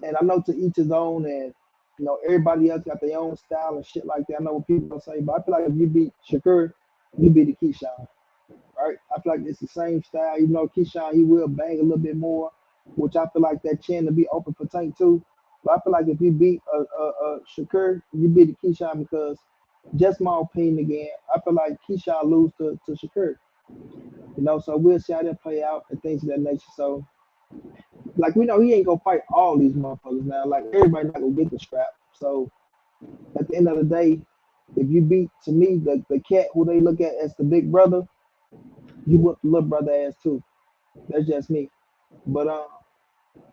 And I know to each his own, and everybody else got their own style and shit like that. I know what people say, but I feel like if you beat Shakur, you beat the Keyshawn, right? I feel like it's the same style. Even though Keyshawn, he will bang a little bit more, which I feel like that chin to be open for Tank too. But I feel like if you beat Shakur, you beat the Keyshawn because just my opinion again, I feel like Keyshawn lose to Shakur. So we'll see how that play out and things of that nature. So like we know he ain't gonna fight all these motherfuckers now. Like everybody not gonna get the strap. So at the end of the day, if you beat to me the cat who they look at as the big brother, you whoop the little brother ass too. That's just me. But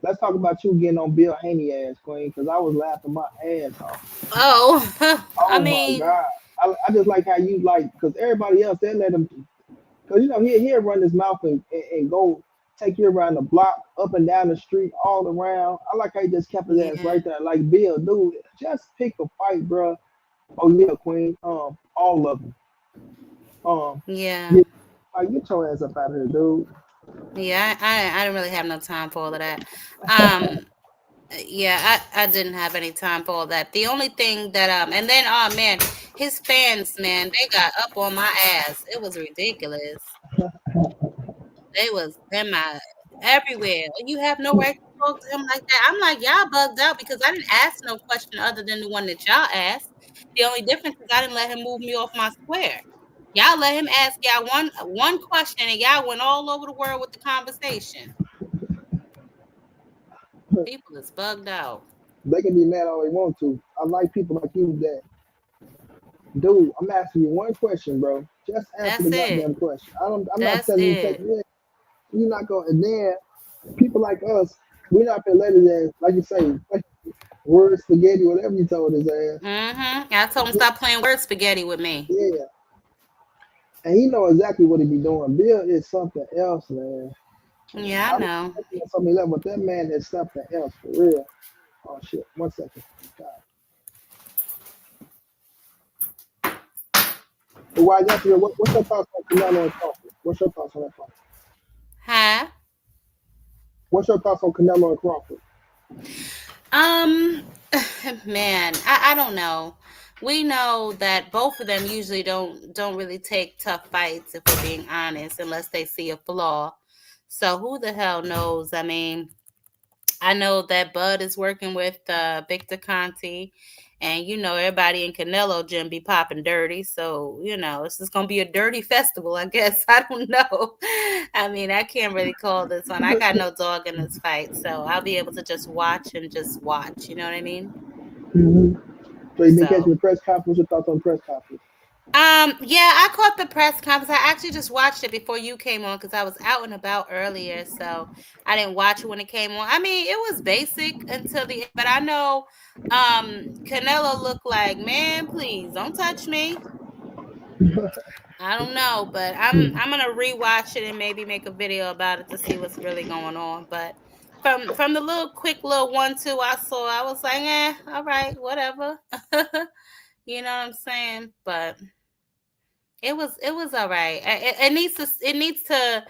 let's talk about you getting on Bill Haney ass, Queen, because I was laughing my ass off. Oh, I Oh my mean, god. I just like how you like because everybody else they let him because he'll run his mouth and go take you around the block, up and down the street, all around. I like how he just kept his ass yeah, right there. Like Bill, dude, just pick a fight, bro. Oh yeah, Queen. All of them. yeah. Yeah, like, get your ass up out of here, dude. Yeah, I don't really have no time for all of that. Um, yeah, I didn't have any time for all that. The only thing that and then oh man, his fans, man, they got up on my ass. It was ridiculous. They was in my everywhere. You have no right to talk to him like that. I'm like, y'all bugged out because I didn't ask no question other than the one that y'all asked. The only difference is I didn't let him move me off my square. Y'all let him ask y'all one question and y'all went all over the world with the conversation. People is bugged out. They can be mad all they want to. I like people like you that, dude. I'm asking you one question, bro. Just answer the That's it. goddamn question. I'm not That's telling you to take it. it. You're not going. And then people like us, we're not gonna let his ass, like you say, like word spaghetti, whatever you told his ass. I told him stop playing word spaghetti with me. Yeah, and he know exactly what he be doing. Bill is something else, man. Yeah, I I know. respect him on so many levels, but that man is something else for real. Oh shit! 1 second. God. But why I got you, what's your thoughts on Canelo and Crawford? What's your thoughts on that fight? Huh? What's your thoughts on Canelo and Crawford? Um, man, I don't know. We know that both of them usually don't really take tough fights if we're being honest, unless they see a flaw. So who the hell knows? I mean, I know that Bud is working with Victor Conti, And everybody in Canelo gym be popping dirty, so it's just gonna be a dirty festival, I guess. I don't know. I mean, I can't really call this one. I got no dog in this fight, so I'll be able to just watch and just watch. You know what I mean? Mm-hmm. So you been So- catching the press conference? Your thoughts on the press conference? Yeah, I caught the press conference. I actually just watched it before you came on because I was out and about earlier, so I didn't watch it when it came on. I mean, it was basic until the end, but I know Canelo looked like, man, please don't touch me. I don't know, but I'm gonna rewatch it and maybe make a video about it to see what's really going on. But from the little quick little 1-2 I saw, I was like, all right, whatever. You know what I'm saying? But it was all right. It needs to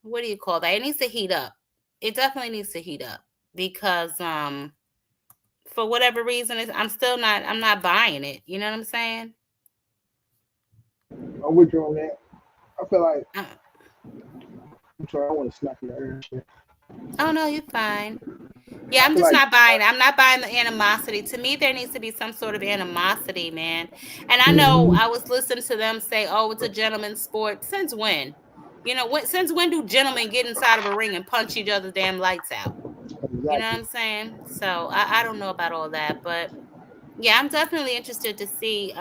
what do you call that? It needs to heat up. It definitely needs to heat up because for whatever reason I'm not buying it. You know what I'm saying? I'm with you on that. I feel like I'm sorry, I want to snap in the air. Oh no, you're fine. Yeah, I'm just not buying it. I'm not buying the animosity. To me, there needs to be some sort of animosity, man. And I know I was listening to them say, "Oh, it's a gentleman's sport." Since when? Since when do gentlemen get inside of a ring and punch each other's damn lights out? Exactly. You know what I'm saying? So I don't know about all that, but yeah, I'm definitely interested to see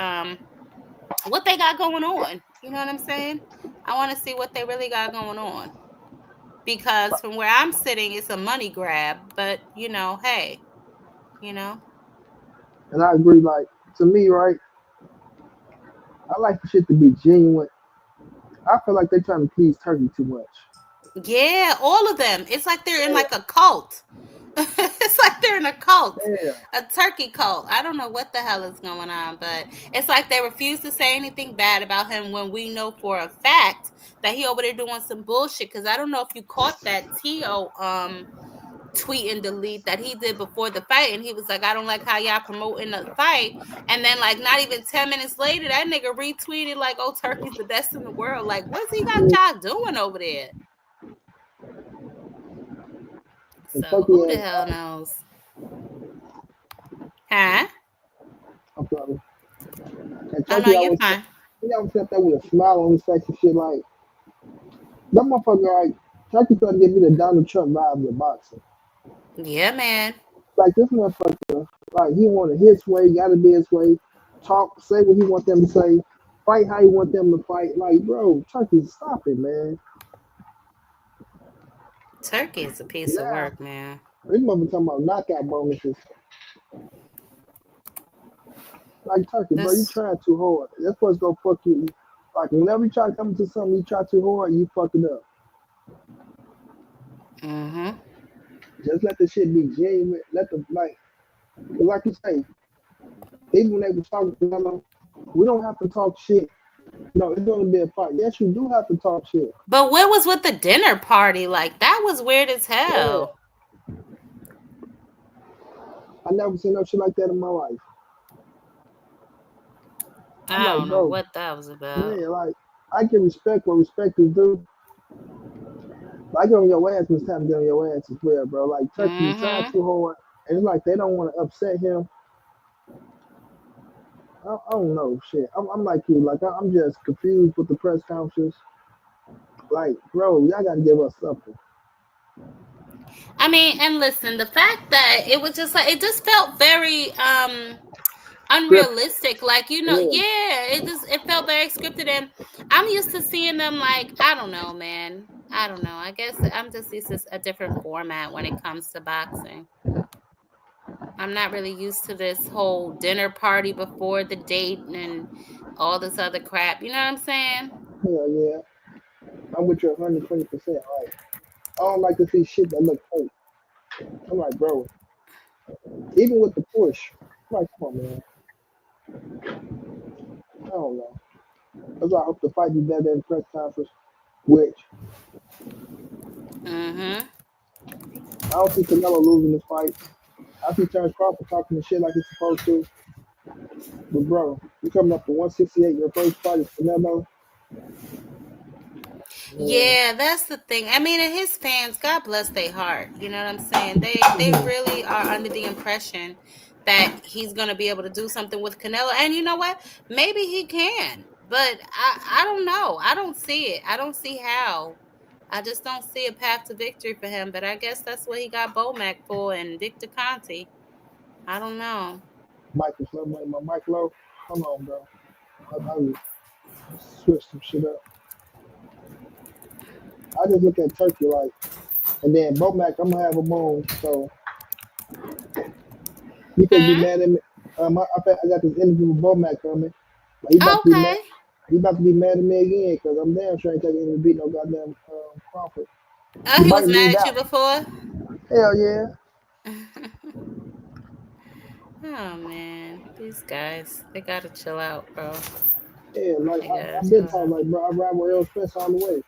what they got going on. You know what I'm saying? I want to see what they really got going on. Because from where I'm sitting, it's a money grab. But, hey, And I agree, like, to me, right, I like the shit to be genuine. I feel like they're trying to please Turkey too much. Yeah, all of them. It's like they're in like a cult. It's like they're in a cult, a turkey cult. I don't know what the hell is going on, but it's like they refuse to say anything bad about him when we know for a fact that he over there doing some bullshit. Because I don't know if you caught that T.O. tweet and delete that he did before the fight, and he was like, I don't like how y'all promoting the fight. And then like not even 10 minutes later, that nigga retweeted like, oh, Turkey's the best in the world. Like, what's he got y'all doing over there? So who the hell knows? Huh? I'm sorry. Oh no, you're fine. You always sat there with a smile on his face and shit like that motherfucker. Like Turkey trying to give me the Donald Trump vibe of boxing. Yeah, man. Like this motherfucker, like he wanted his way, gotta be his way. Talk, say what he want them to say, fight how he want them to fight. Like, bro, Turkey, stop it, man. Turkey is a piece of work, man. This motherfucker talking about knockout bonuses. Like Turkey, bro, you trying too hard. That's what's gonna fuck you. Like whenever you try to come into something, you try too hard, you fuck it up. Just let the shit be genuine. Let the like you say, even when they were talking to them, we don't have to talk shit. No, it's gonna be a fight. Yes, you do have to talk shit. But what was with the dinner party? Like that was weird as hell. Yeah. I never seen no shit like that in my life. I don't know what that was about. Yeah, like I can respect what respect is due. I get on your ass when it's time to get on your ass as well, bro. Like Turkey trying too hard, and it's like they don't want to upset him. I don't know, shit. I'm like you, like I'm just confused with the press conferences. Like, bro, y'all gotta give us something. I mean, and listen, the fact that it was just like it just felt very unrealistic. Like, it felt very scripted, and I'm used to seeing them like, I don't know, man. I don't know. I guess I'm just used to a different format when it comes to boxing. I'm not really used to this whole dinner party before the date and all this other crap. You know what I'm saying? Hell yeah. I'm with you 120%. Like, I don't like to see shit that look fake. I'm like, bro, even with the push, I'm like, come on, man. I don't know. That's why I hope the fight be better than the press conference, which I don't see Canelo losing this fight. I see Terence Crawford talking the shit like he's supposed to. But bro, you coming up to 168, your first fight is Canelo. Yeah, that's the thing. I mean, and his fans, God bless their heart. You know what I'm saying? They really are under the impression that he's going to be able to do something with Canelo. And you know what? Maybe he can. But I don't know. I don't see it. I don't see how. I just don't see a path to victory for him. But I guess that's what he got Bomac for and Victor Conti. I don't know. Mike is low, my mic low. Hold on, bro. I'll switch some shit up. I just look at Turkey like, and then Bomac, I'm gonna have him on. So you can be mad at me. I got this interview with Bomac coming. Like, he about to be mad. Okay. He about to be mad at me again because I'm damn sure ain't taking him to beat no goddamn Crawford. Oh, He he might was mad lose at you out. before? Hell yeah. Oh man, these guys, they gotta chill out, bro. Yeah, like They gotta I've chill been talking out. like, bro, I ride with Earl Spence all the way.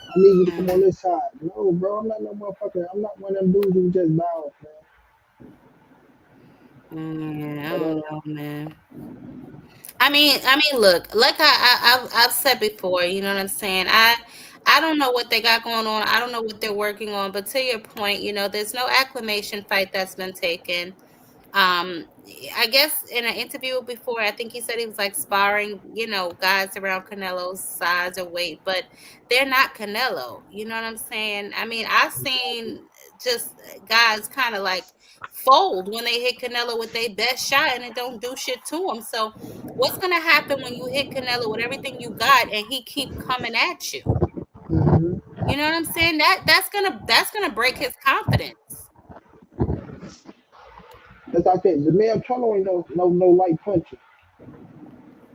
I need you to come on Mm. this side. No, bro, I'm not no motherfucker. I'm not one of them dudes who just bow, man. Yeah, I But don't know, man. I mean, look, like I've said before, you know what I'm saying? I don't know what they got going on. I don't know what they're working on. But to your point, you know, there's no acclamation fight that's been taken. I guess in an interview before, I think he said he was like sparring, you know, guys around Canelo's size or weight, but they're not Canelo. You know what I'm saying? I mean, I've seen just guys kind of like fold when they hit Canelo with their best shot and it don't do shit to them. So what's gonna happen when you hit Canelo with everything you got and he keep coming at you? mm-hmm. You know what I'm saying? That's gonna break his confidence. That's like that. The man Trump ain't no light puncher.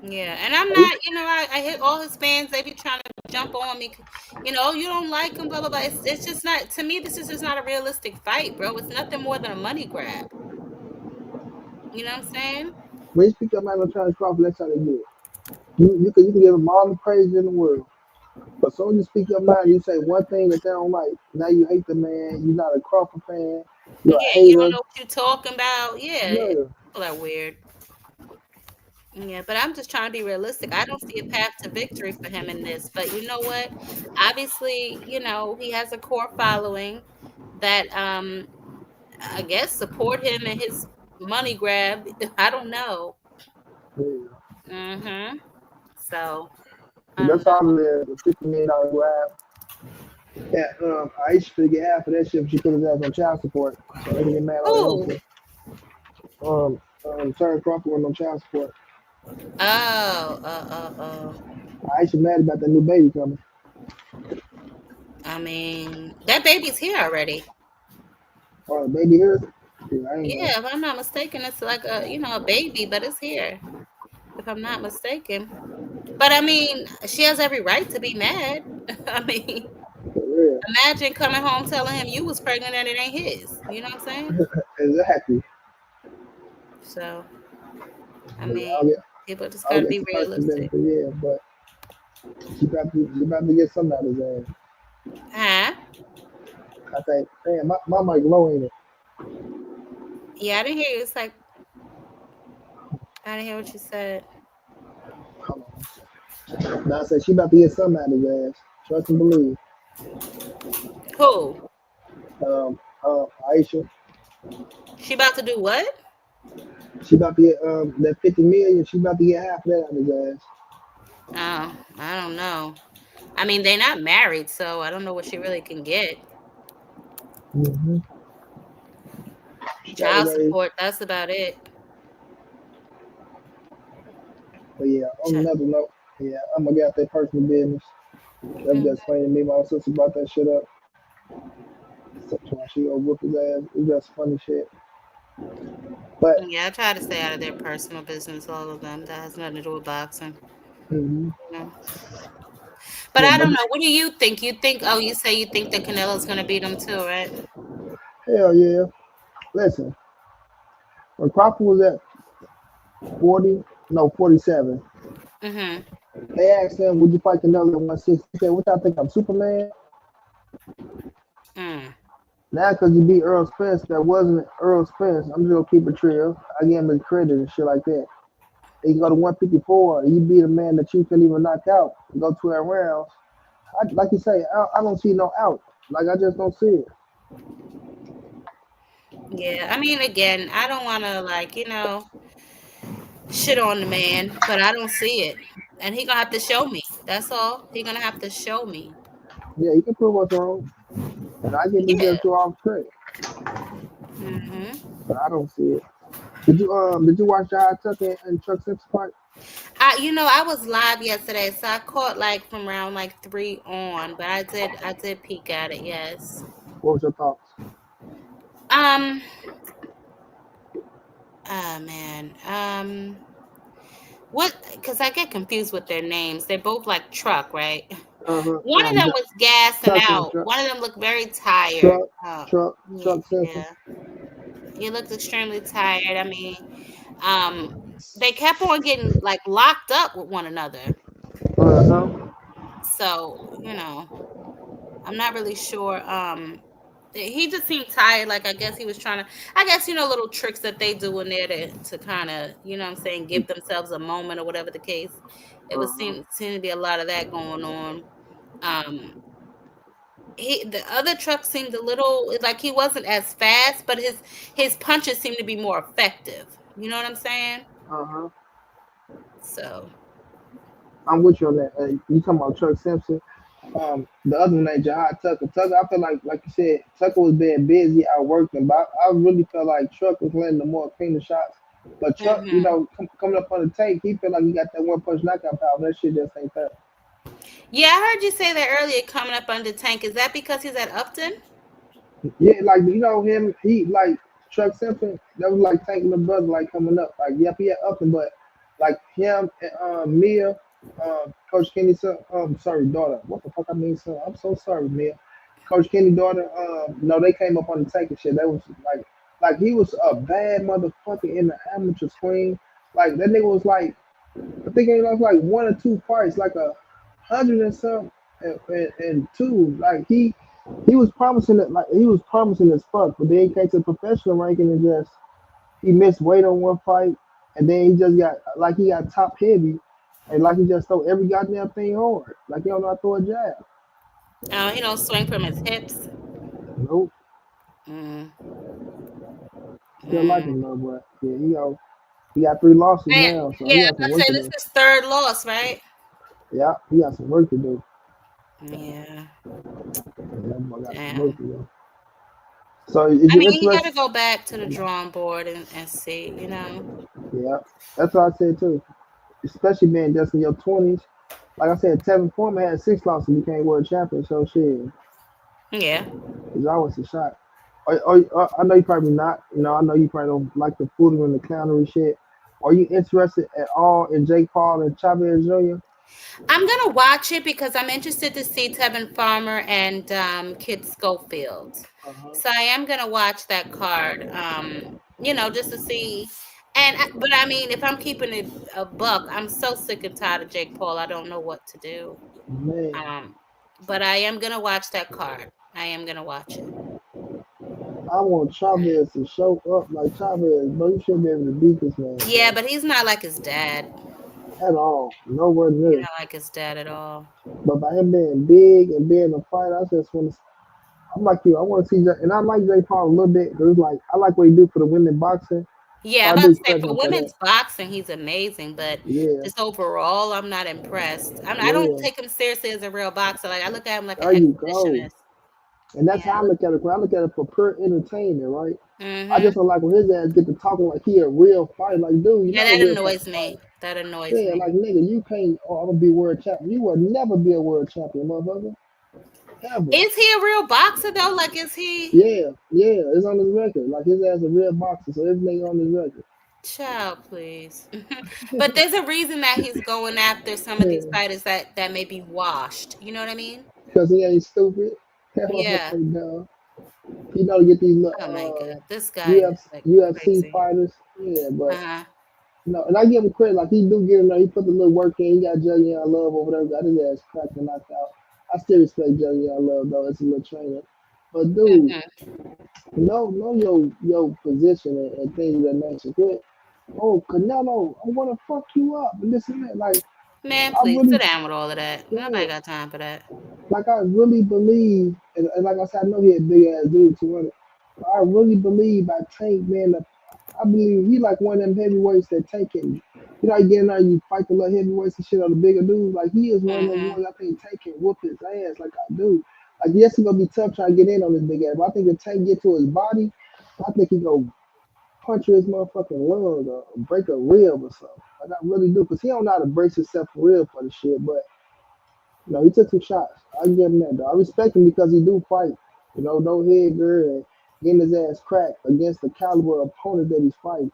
Yeah, and I'm Like, not, you know, I hit all his fans. They be trying to jump on me, you know. You don't like him, blah blah blah. It's just not, to me. This is just not a realistic fight, bro. It's nothing more than a money grab. You know what I'm saying? when you speak up man, Terence Crawford, that's how they do it. You can give them all the praise in the world. But as soon as you speak your mind, you say one thing that they don't like. Now you hate the man. You're not a Crawford fan. You're a Yeah, you don't hater. know what you're talking about. Yeah, Yeah. people are weird. Yeah, but I'm just trying to be realistic. I don't see a path to victory for him in this. But you know what? Obviously, you know, he has a core following that I guess support him in his money grab. I don't know. Yeah. Mm-hmm. So So I don't that's know. all it is. A $50 million grab. Yeah, Aisha should get half of that shit if she put his ass on child support. So they can get mad all they want Who? to. Terence Crawford was on child support. Oh. Aisha mad about that new baby coming. I mean, that baby's here already. Oh, the baby here? Yeah, I ain't know. Yeah, if I'm not mistaken, it's like a, you know, a baby, but it's here. If I'm not mistaken. But I mean, she has every right to be mad. I mean, For real. imagine coming home telling him you was pregnant and it ain't his. You know what I'm saying? Exactly. So, I Yeah, mean, people just I'll gotta get be some personal realistic. benefit, yeah, but she about to get something out of his ass. Huh? I think, damn, my mic low, ain't it? Yeah, I didn't hear you. It's like I didn't hear what you said. Hold on. Now I said she about to get something out of his ass. Trust and believe. Who? Aisha, She about to do what? she about to get that 50 million. She about to get half of that out of his ass. Oh, I don't know. I mean, they're not married, so I don't know what she really can get. Mm-hmm. She got to Child raise. support, that's about it. But yeah, on Ch- another note, yeah, I'm gonna get out that personal business. That was mm, just funny to me. My sister brought that shit up. So she gonna whoop his ass. It's just funny shit. But Yeah, I try to stay out of their personal business, all of them. That has nothing to do with boxing. mm-hmm. You know? But Yeah, I but don't know. What do you think? You think, oh, you say you think that Canelo's going to beat him too, right? hell yeah. Listen, when Crawford was at 47, Mm-hmm. they asked him, "Would you fight Canelo at 160?" He said, "What y'all think? I'm Superman." Mm. Now, because you beat Earl Spence, that wasn't Earl Spence. I'm just gonna keep it real. I give him the credit and shit like that. You go to 154, you beat a man that you couldn't even knock out. Go 12 rounds. Like you say, I don't see no out. Like I just don't see it. Yeah, I mean, again, I don't want to shit on the man, but I don't see it, and he gonna have to show me. That's all. He gonna have to show me. Yeah, he can prove us wrong, and I give Yeah. Brazil 2 hours credit, Mhm. but I don't see it. Did you watch Jai Tucker and Chuck Simpson fight? I was live yesterday, so I caught like from around like 3 on, but I did peek at it. Yes. What was your thoughts? Um. Oh man. What? Because I get confused with their names. They're both like truck, right? Uh-huh. One of them was gassing Chuck and out. One of them looked very tired. Truck, Oh, Truck, yeah, Truck Simpson. yeah. He looked extremely tired. I mean, um, they kept on getting like locked up with one another. Uh-huh. So, I'm not really sure. He just seemed tired. Like I guess he was trying to. I guess little tricks that they do in there to kind of what I'm saying, give themselves a moment or whatever the case. It was Uh-huh. seem to be a lot of that going on. Um, the other truck seemed a little like he wasn't as fast, but his punches seemed to be more effective. You know what I'm saying? Uh-huh. So I'm with you on that. You talking about Chuck Simpson? The other one named Jahad Tucker. Tucker, I feel like you said, Tucker was being busy outworking, but I really felt like Truck was landing the more cleaner shots. But Truck, hmm coming up on the tape, he felt like he got that one punch knockout power. That shit just ain't there. yeah, I heard you say that earlier. Coming up under Tank, is that because he's at Upton? Yeah, like him, he like Chuck Simpson. That was like Tank and the brother, like coming up. Like yep, he had up but like him and Mia, Coach Kenny's son. Sorry, daughter. What the fuck I mean, son? I'm so sorry, Mia. Coach Kenny's daughter. No, they came up on the tank and shit. That was like he was a bad motherfucker in the amateur screen. Like that nigga was like I think he lost like 1 or 2 fights, like 100 and something, and two. Like he was promising it, like he was promising as fuck, but then he came to the professional ranking and just he missed weight on one fight, and then he just got like he got top heavy, and like he just throw every goddamn thing hard, like he don't know how to throw a jab. Oh, he don't swing from his hips. Nope, Mm, still like mm. him though, but yeah, he got 3 losses Man, now, so yeah, he I got was some about to work say to this do. is third loss, right? Yeah, he got some work to do. Yeah, Yeah, that boy got some work damn. to do. So is I you mean, he got interested? to go back to the drawing board and see. Yeah, that's what I said too. Especially being just in your 20s. Like I said, Tevin Foreman had 6 losses and became world champion. So shit, Yeah. it's always a shot. I know you probably not. I know you probably don't like the foolery and the clownery shit. Are you interested at all in Jake Paul and Chavez Jr.? I'm gonna watch it because I'm interested to see Tevin Farmer and Kid Schofield. Uh-huh. So I am gonna watch that card. Just to see. But I mean, if I'm keeping it a buck, I'm so sick and tired of Jake Paul. I don't know what to do. Man, But I am gonna watch that card. I am gonna watch it. I want Chavez to show up like Chavez, but you shouldn't be able to beat this man, Yeah, bro. but he's not like his dad. At all. Nowhere He's near. not like his dad at all. But by him being big and being a fighter, I just want to. I'm like you. I want to see, and I like Jake Paul a little bit because it's like I like what he do for the women boxing. Yeah, So I'm I about do to say credit for him for that. women's boxing, he's amazing, but Yeah, just overall, I'm not impressed. I don't yeah. take him seriously as a real boxer. Like I look at him like an There you go. exhibitionist. And that's Yeah. how I look at it. 'Cause I look at it for pure entertainment, right? I Mhm. just don't like when his ass get to talking like he a real fighter. Like, dude, you're Yeah, not a that real fucking annoys fighter. me. That annoys Yeah, me. like nigga, you can't. Oh, I'm gonna be world champion. You will never be a world champion, motherfucker. Ever. Is he a real boxer though? Like, is he? Yeah, yeah. It's on his record. Like his ass a real boxer, so everything on his record. Child, please. But there's a reason that he's going after some of these Yeah, fighters that may be washed. You know what I mean? because he ain't stupid. That Yeah. motherfucker dumb. He know to get these Oh my God, little this guy is UFC, like UFC crazy. fighters. Yeah, but Uh-huh. no, and I give him credit. Like he do get in there. He put the little work in. He got Juggy Young Love over there. Got his ass cracked and knocked out. I still respect Juggy Young Love though. It's a little trainer. But dude, Mhm. know your position and things of that nature. Quit. Oh, Canelo, I want to fuck you up and this and that. Man, I please really, sit down with all of that. yeah, Nobody got time for that. I really believe, and like I said, I know he a big ass dude, 200. I really believe by Tank being a, I believe he like one of them heavyweights that Tank can. You know, you get in there, you fight the little heavyweights and shit or the bigger dudes. Like he is one of those Mm-hmm. ones I think Tank can whoop his ass like I do. Like yes, it's gonna be tough trying to get in on this big ass, but I think if Tank get to his body, I think he go punch his motherfucking lung or break a rib or something. Like I really do, cause he don't know how to brace himself for real for the shit. But you know, he took some shots. I give him that though. I respect him because he do fight. You know, no head gird and getting his ass cracked against the caliber opponent that he's fighting.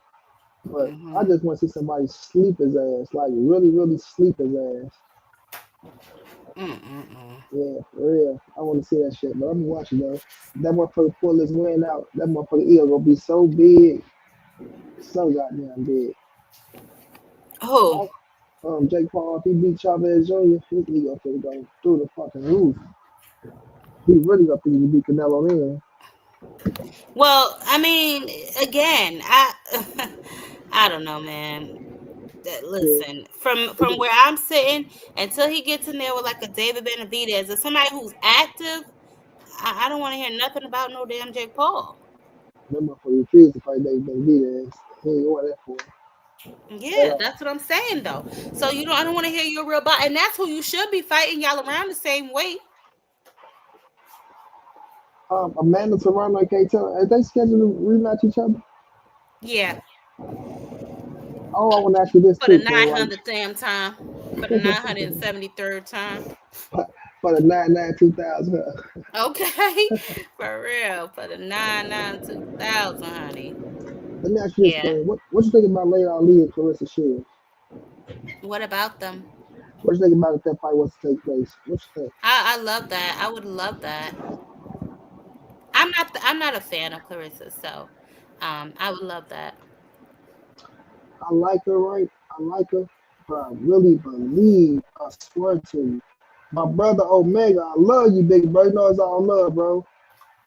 But I Mm-hmm. just want to see somebody sleep his ass, like really, really sleep his ass. Mm-mm-mm. Yeah, for real. I want to see that shit, but I'm watching though. That motherfucker pull his win out. That motherfucker ego gonna be so big, so goddamn big. Oh, Jake Paul, if he beat Chavez Jr., his ego finna go through the fucking roof. He really gonna think he beat Canelo then. well, I mean, again, I I don't know, man. Yeah. Listen, from where I'm sitting, until he gets in there with like a David Benavidez or somebody who's active, I don't want to hear nothing about no damn Jake Paul. That motherfucker refused to fight David Benavidez. He ain't going that for him at Yeah, all. that's what I'm saying though. So I don't want to hear your real body, and that's who you should be fighting. Y'all around the same weight. Amanda Serrano and K. Taylor, are they scheduled to rematch each other? Yeah, Oh, I want to ask you this for the too, Queen. Like, 900th damn time, for the 973rd time. for the 99 2000. Okay, for real, for the 992,000, honey. Let me ask you this, Yeah. Queen. What you think about Layla Ali and Clarissa Shields? What about them? What you think about if that fight was to take place? What you think? I love that. I would love that. I'm not a fan of Clarissa, so I would love that. I like her, right? I like her, but I really believe, I swear to you, my brother Omega, I love you, big bro. You know it's all love, bro.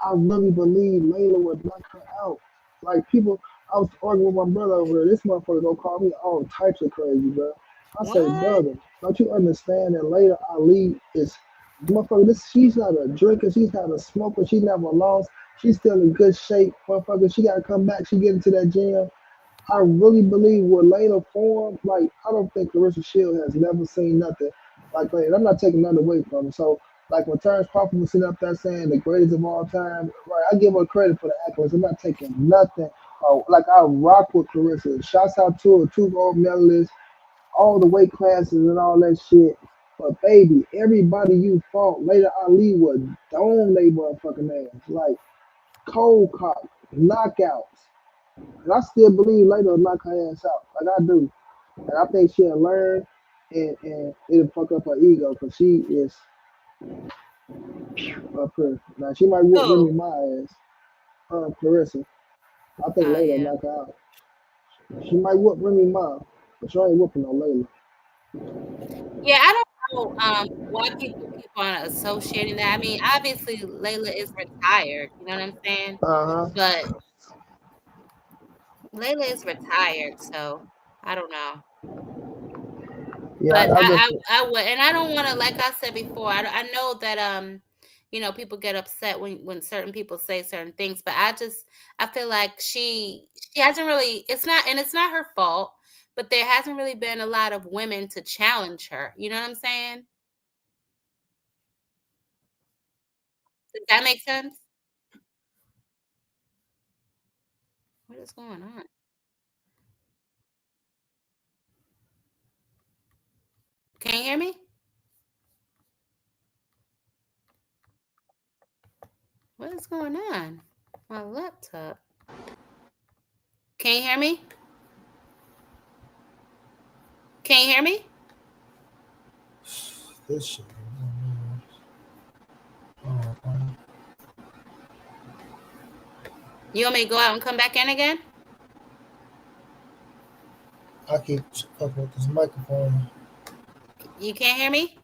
I really believe Layla would knock her out. Like people, I was arguing with my brother over here. This motherfucker gonna call me all types of crazy, bro. I say, What? brother, don't you understand that Layla Ali is motherfucker? This she's not a drinker, she's not a smoker, she never lost. She's still in good shape, motherfucker. She gotta come back. She get into that gym. I really believe with Layla form, like I don't think Clarissa Shield has never seen nothing like Layla. I'm not taking nothing away from her. So like when Terence Crawford was sitting up there saying the greatest of all time, right? I give her credit for the accolades. I'm not taking nothing. Like I rock with Clarissa. Shouts out to her, two gold medalists, all the weight classes and all that shit. But baby, everybody you fought, Layla Ali would dome they motherfucking ass. Like cold cock, knockouts. And I still believe later will knock her ass out. Like I do. And I think she'll learn and it'll fuck up her ego because she is up here. Now she might whoop Oh, Remy my ass. Clarissa. I think oh later will yeah. knock her out. She might whoop Remy Ma, but she ain't whooping no Layla. Yeah, I don't know why people keep on associating that. I mean, obviously Layla is retired, you know what I'm saying? Uh-huh. But Layla is retired, so I don't know. Yeah, But I just I would, and I don't want to, like I said before, I know that people get upset when certain people say certain things, but I feel like she hasn't really. It's not her fault, but there hasn't really been a lot of women to challenge her. You know what I'm saying? Does that make sense? What is going on? Can you hear me? What is going on? My laptop. Can you hear me? Can you hear me? This shit. Oh, You want me to go out and come back in again? I keep fucking with this microphone. You can't hear me?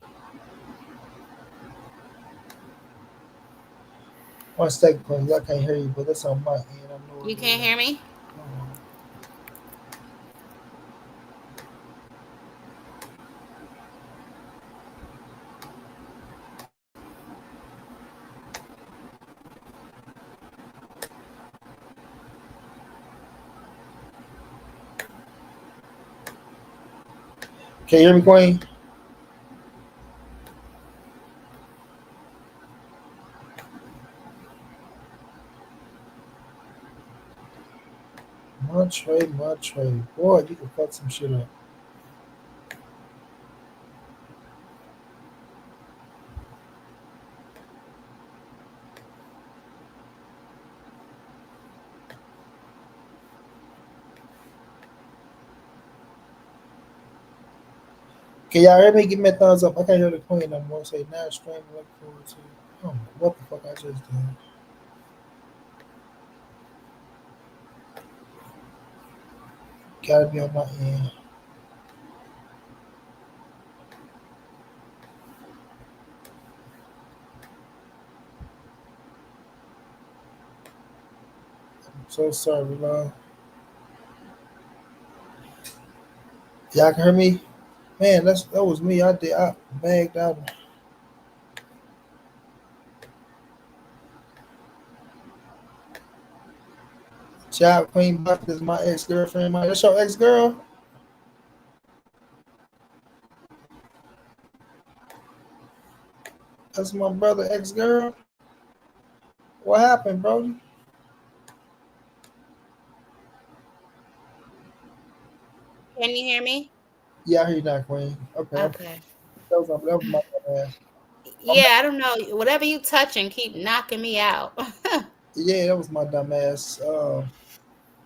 One second, please. I can't hear you, but that's on my end. I know You it can't is. hear me? Can you hear me, Queen? Montray. Boy, you can fuck some shit up. Can y'all hear me? Give me a thumbs up. I can't hear the Queen no more. Say now streaming. Look forward to. Oh, what the fuck I just did? Gotta be on my end. I'm so sorry, love. Y'all can hear me? Man, that was me. I bagged out. Child Queen Buck is my ex girlfriend. That's your ex girl. That's my brother ex girl. What happened, Brody? Can you hear me? Yeah, I hear you now, Queen. Okay, Okay. that was my ass. Yeah, I don't know. Whatever you touching, keep knocking me out. Yeah, that was my dumb ass.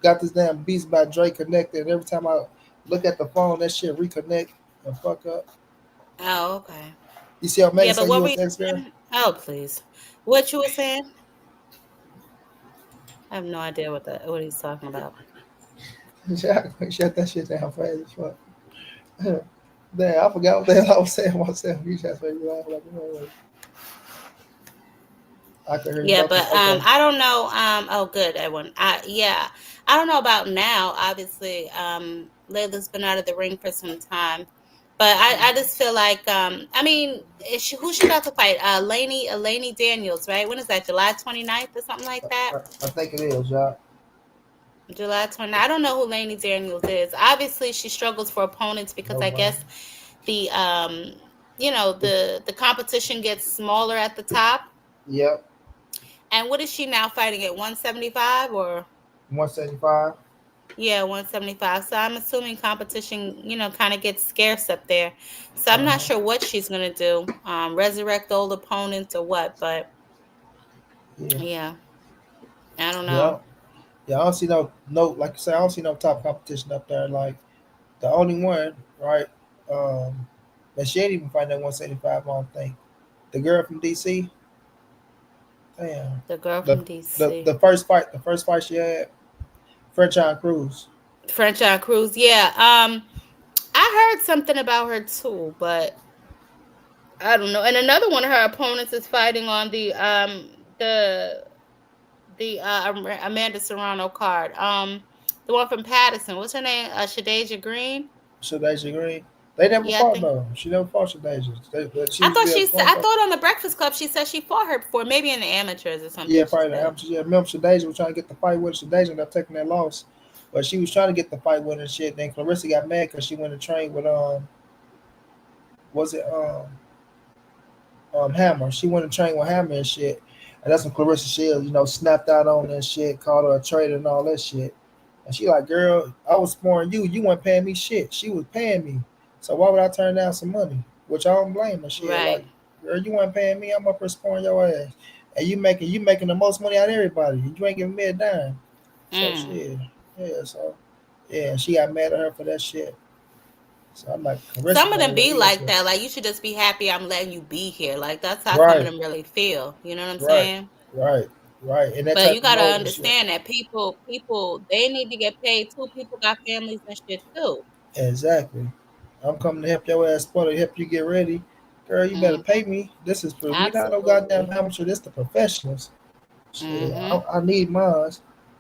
Got this damn Beats by Dre connected. Every time I look at the phone, that shit reconnect and fuck up. Oh, okay. You see how Yeah, Megan but said you what were was you ex girl? saying? Oh, please. What you were saying? I have no idea what he's talking about. Shut that shit down fast as fuck. Damn, I forgot what the hell I was saying myself. You just made me laugh like, I could hear Yeah, both but of them. Okay. I don't know. Oh, good, Edwin. I don't know about now. Obviously, Layla's been out of the ring for some time, but I just feel like I mean, who's she about to fight? Laney Daniels, right? When is that? July 29th or something like that? I think it is, y'all. July 29th. I don't know who Laney Daniels is. Obviously, she struggles for opponents because No I mind. guess the the competition gets smaller at the top. Yep, And what is she now fighting at 175 or? 175. Yeah, 175. So I'm assuming competition, kind of gets scarce up there. So I'm not Uh-huh. sure what she's gonna do. Resurrect old opponents or what, but Yeah, yeah, I don't yeah, know. yeah. I don't see no like you said. I don't see no top competition up there. Like the only one, right? But she ain't even fighting at 175. I don't think the girl from DC. Damn, The girl the from DC. the first fight she had, Franchise Cruz. French on Cruz. Yeah. I heard something about her too, but I don't know. And another one of her opponents is fighting on the Amanda Serrano card. The one from Patterson. What's her name? Shadeja Green. Shadasia Green. They never Yeah, I fought think. though. She never fought Shadasia. She I used to thought be a one I fight. thought on the Breakfast Club she said she fought her before, maybe in the amateurs or Yeah, something. She probably the said. amateur. Yeah, remember Shadasia was trying to get the fight with Shadasia ended up taking that loss. But she was trying to get the fight with her and shit. Then Clarissa got mad because she went to train with was it Hammer. She went to train with Hammer and shit. And that's when Clarissa Shields, snapped out on that shit, called her a traitor and all that shit. And she like, girl, I was sparring you. You weren't paying me shit. She was paying me. So why would I turn down some money? Which I don't blame her. Shit, like, Right. girl, you weren't paying me. I'm up here sparring your ass. And you making the most money out of everybody. You ain't giving me a dime. So Mm. shit. Yeah, so yeah, she got mad at her for that shit. So I'm like, Carissa Some of don't them even be do that like shit. that. Like you should just be happy I'm letting you be here. Like that's how some of Right, them really feel. You know what I'm right, saying? right, right. And that But type you of gotta mode and shit. understand that people, they need to get paid too. People got families and shit too. Exactly. I'm coming to help your ass spoiler, help you get ready. Girl, you better Hmm. pay me. This is for we not no goddamn Absolutely. amateur, this the professionals. Shit, Hmm. I need mine.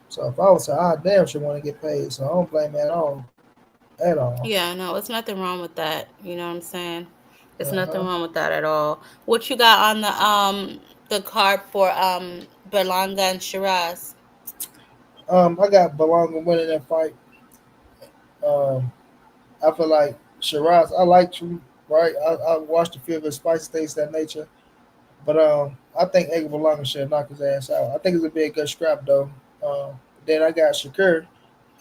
So if I was to, I damn sure want to get paid. So I don't blame it at all. At all. Yeah, no, it's nothing wrong with that. You know what I'm saying? It's nothing Uh-huh. wrong with that at all. What you got on the card for Berlanga and Shiraz? I got Belonga winning that fight. Um, I feel like Shiraz, I like you, right? I watched a few of his spicy things of that nature. But I think Edgar Berlanga should knock his ass out. I think it's gonna be a good scrap though. Then I got Shakur.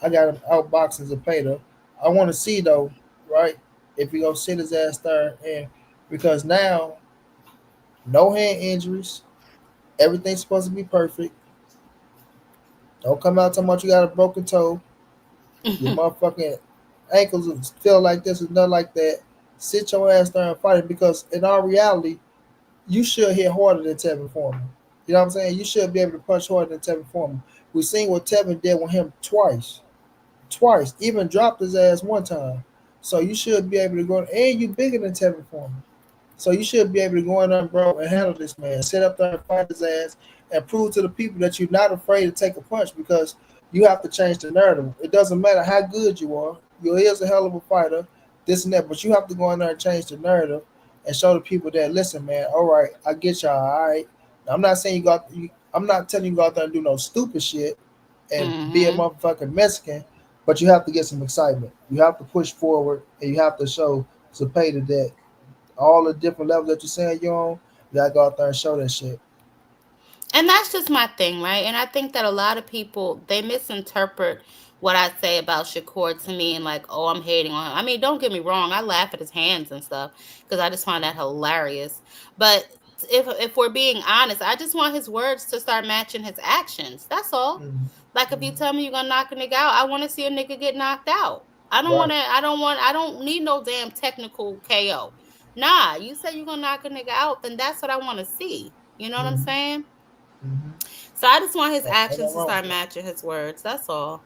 I got him outboxing Zepeda. I want to see though, right? If he gonna sit his ass there, and because now no hand injuries, everything's supposed to be perfect. Don't come out talking about you got a broken toe. Your motherfucking ankles feel like this and nothing like that. Sit your ass there and fight it because in all reality, you should hit harder than Tevin Foreman. You know what I'm saying? You should be able to punch harder than Tevin Foreman. We seen what Tevin did with him twice. Even dropped his ass one time. So you should be able to go, and you bigger than Tevin Foreman. So you should be able to go in there, bro, and handle this man. Sit up there and fight his ass and prove to the people that you're not afraid to take a punch because you have to change the narrative. It doesn't matter how good you are. You is a hell of a fighter, this and that, but you have to go in there and change the narrative and show the people that listen, man. All right, I get y'all. All right, I'm not saying you got. I'm not telling you go out there and do no stupid shit and be a Mm-hmm. motherfucking Mexican, but you have to get some excitement. You have to push forward and you have to show Zepeda that all the different levels that you're saying you're on, you gotta go out there and show that shit. And that's just my thing, right? And I think that a lot of people they misinterpret what I say about Shakur to mean like, oh, I'm hating on him. I mean, don't get me wrong, I laugh at his hands and stuff because I just find that hilarious. But if we're being honest, I just want his words to start matching his actions. That's all. Mm-hmm. Like if you tell me you're gonna knock a nigga out, I want to see a nigga get knocked out. I don't want Right. to. I don't want. I don't need no damn technical KO. Nah, you say you're gonna knock a nigga out, then that's what I want to see. You know what I'm Mm-hmm. saying? Mm-hmm. So I just want his Ain't actions nothing to wrong with start that. matching his words. That's all.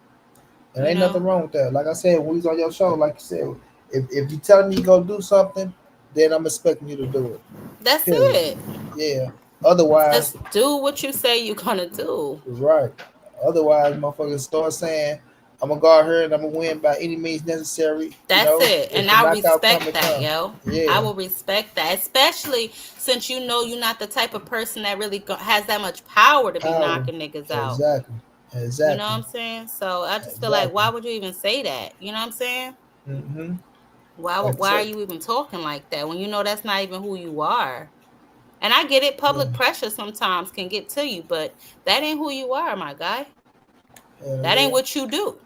And You ain't nothing know? wrong with that. Like I said, when we was on your show, like you said, if you telling me you go do something, then I'm expecting you to do it. That's Period. it. Yeah. Otherwise, Just do what you say you're gonna do. right. Otherwise, motherfuckers start saying, I'm gonna go out here and I'm gonna win by any means necessary. You That's know, it. if And the I knockout come, respect it that, come. yo. I Yeah. will respect that, especially since you know you're not the type of person that really has that much power to be Power. knocking niggas out. Exactly. You know what Exactly. I'm saying? So I just feel like, Exactly. why would you even say that? You know what I'm saying? Mm-hmm. Like I Why are said, you even talking like that when you know that's not even who you are? And I get it, yeah, public pressure sometimes can get to you, but that ain't who you are, my guy. hell That ain't yeah. what you do.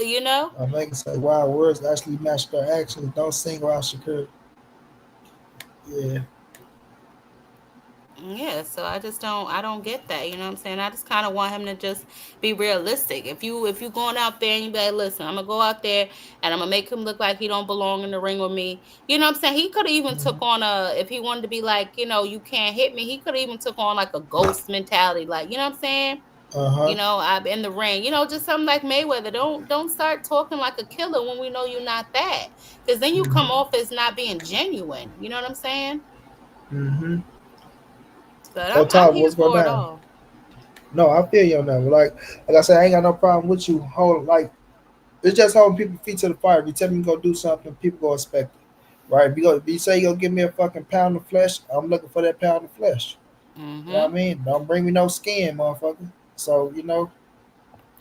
You know? I'm making say wild words actually match their actions. Don't single out Shakur. Yeah. Yeah, so I don't get that, you know what I'm saying? I just kind of want him to just be realistic. If you going out there and you be like, listen, I'm gonna go out there and I'm gonna make him look like he don't belong in the ring with me. You know what I'm saying? He could have even Mm-hmm. took on if he wanted to be like, you can't hit me, he could have even took on like a ghost mentality, like, you know what I'm saying? Uh huh. I'm in the ring, just something like Mayweather. Don't start talking like a killer when we know you're not that. Because then you come Mm-hmm. off as not being genuine. You know what I'm saying? Mm-hmm. But So, I'm Todd, here what's going for it down? all. No, I feel you on that. Like I said, I ain't got no problem with you. Hold like it's just holding people feet to the fire. If you tell me to go do something, people go expect it. Right? If you say you gonna give me a fucking pound of flesh, I'm looking for that pound of flesh. You know what I Mm-hmm. mean? Don't bring me no skin, motherfucker. So,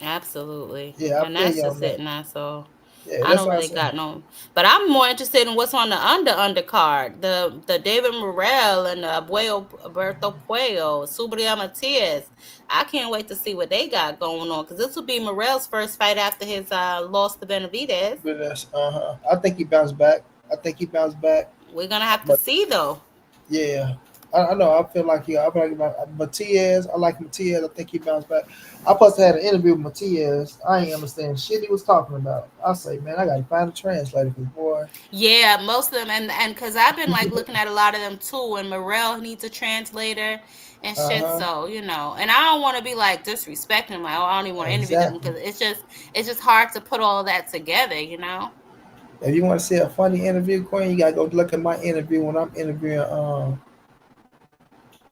Absolutely. yeah, I And feel that's you on just it that. now. So Yeah, I that's don't what I really said. got no, but I'm more interested in what's on the undercard. The David Morrell and Abuelo Alberto Puello, Subriel Matias. I can't wait to see what they got going on because this will be Morrell's first fight after his loss to Benavidez. But that's I think he bounced back. I think he bounced back. We're gonna have to But see though. yeah, I know. I feel like I feel like Matias. I like Matias. I think he bounced back. I supposed to have an interview with Matias. I ain't understand shit he was talking about. I say, man, I gotta find a translator, cause boy. Yeah, most of them, and because I've been like looking at a lot of them too, and Morel needs a translator and Uh shit. huh. So and I don't want to be like disrespecting them, like, oh, I don't even want to interview them Exactly. because it's just hard to put all of that together. If you want to see a funny interview, Queen, you gotta go look at my interview when I'm interviewing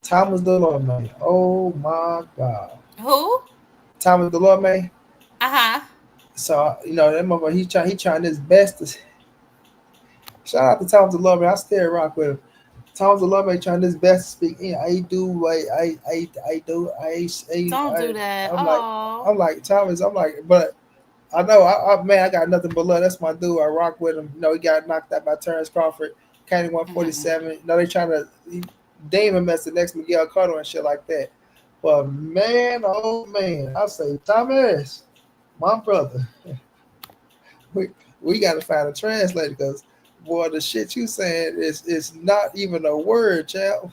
Thomas Delorme. Oh my God, Who? Thomas Delorme. Uh huh. So that motherfucker, he trying his best to. Shout out to Thomas Delorme. I still rock with him. Thomas Delorme trying his best to speak. I do. I do. Don't I. do that. I'm like. Oh. I'm like Thomas. I'm like, but I know. Man, I got nothing but love. That's my dude. I rock with him. He got knocked out by Terence Crawford. Candy 147. They trying to deem him as the next Miguel Cotto and shit like that. But man, oh man, I say Thomas, my brother, we we got to find a translator because boy, the shit you saying is not even a word, child.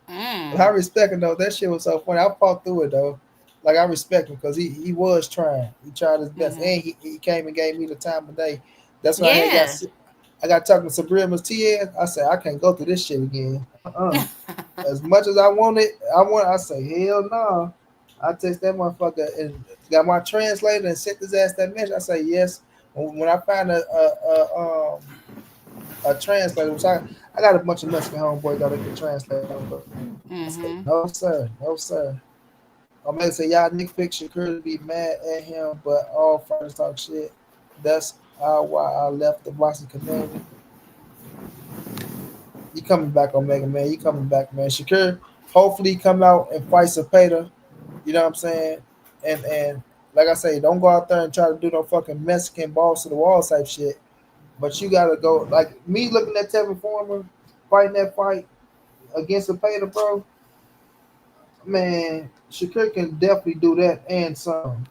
But I respect him though. That shit was so funny. I fought through it though. Like I respect him because he was trying. He tried his best, and he came and gave me the time of day. That's when I got talking to Sabrina Matias. I said I can't go through this shit again. As much as I want it, I say hell no. I text that motherfucker and got my translator and sent his ass that message. I say yes. When I find a translator, which I got a bunch of Mexican homeboys that can translate. I say no sir, no sir. I'm gonna say y'all Nick Fix Shakur to be mad at him, but all fighters talk shit. That's why I left the boxing community. You coming back, Omega man? You coming back, man? Shakur, hopefully come out and fight Cepeda. You know what I'm saying? And like I say, don't go out there and try to do no fucking Mexican balls to the wall type shit. But you gotta go like me looking at Tevin Former fighting that fight against Cepeda, bro. Man, Shakur can definitely do that and some.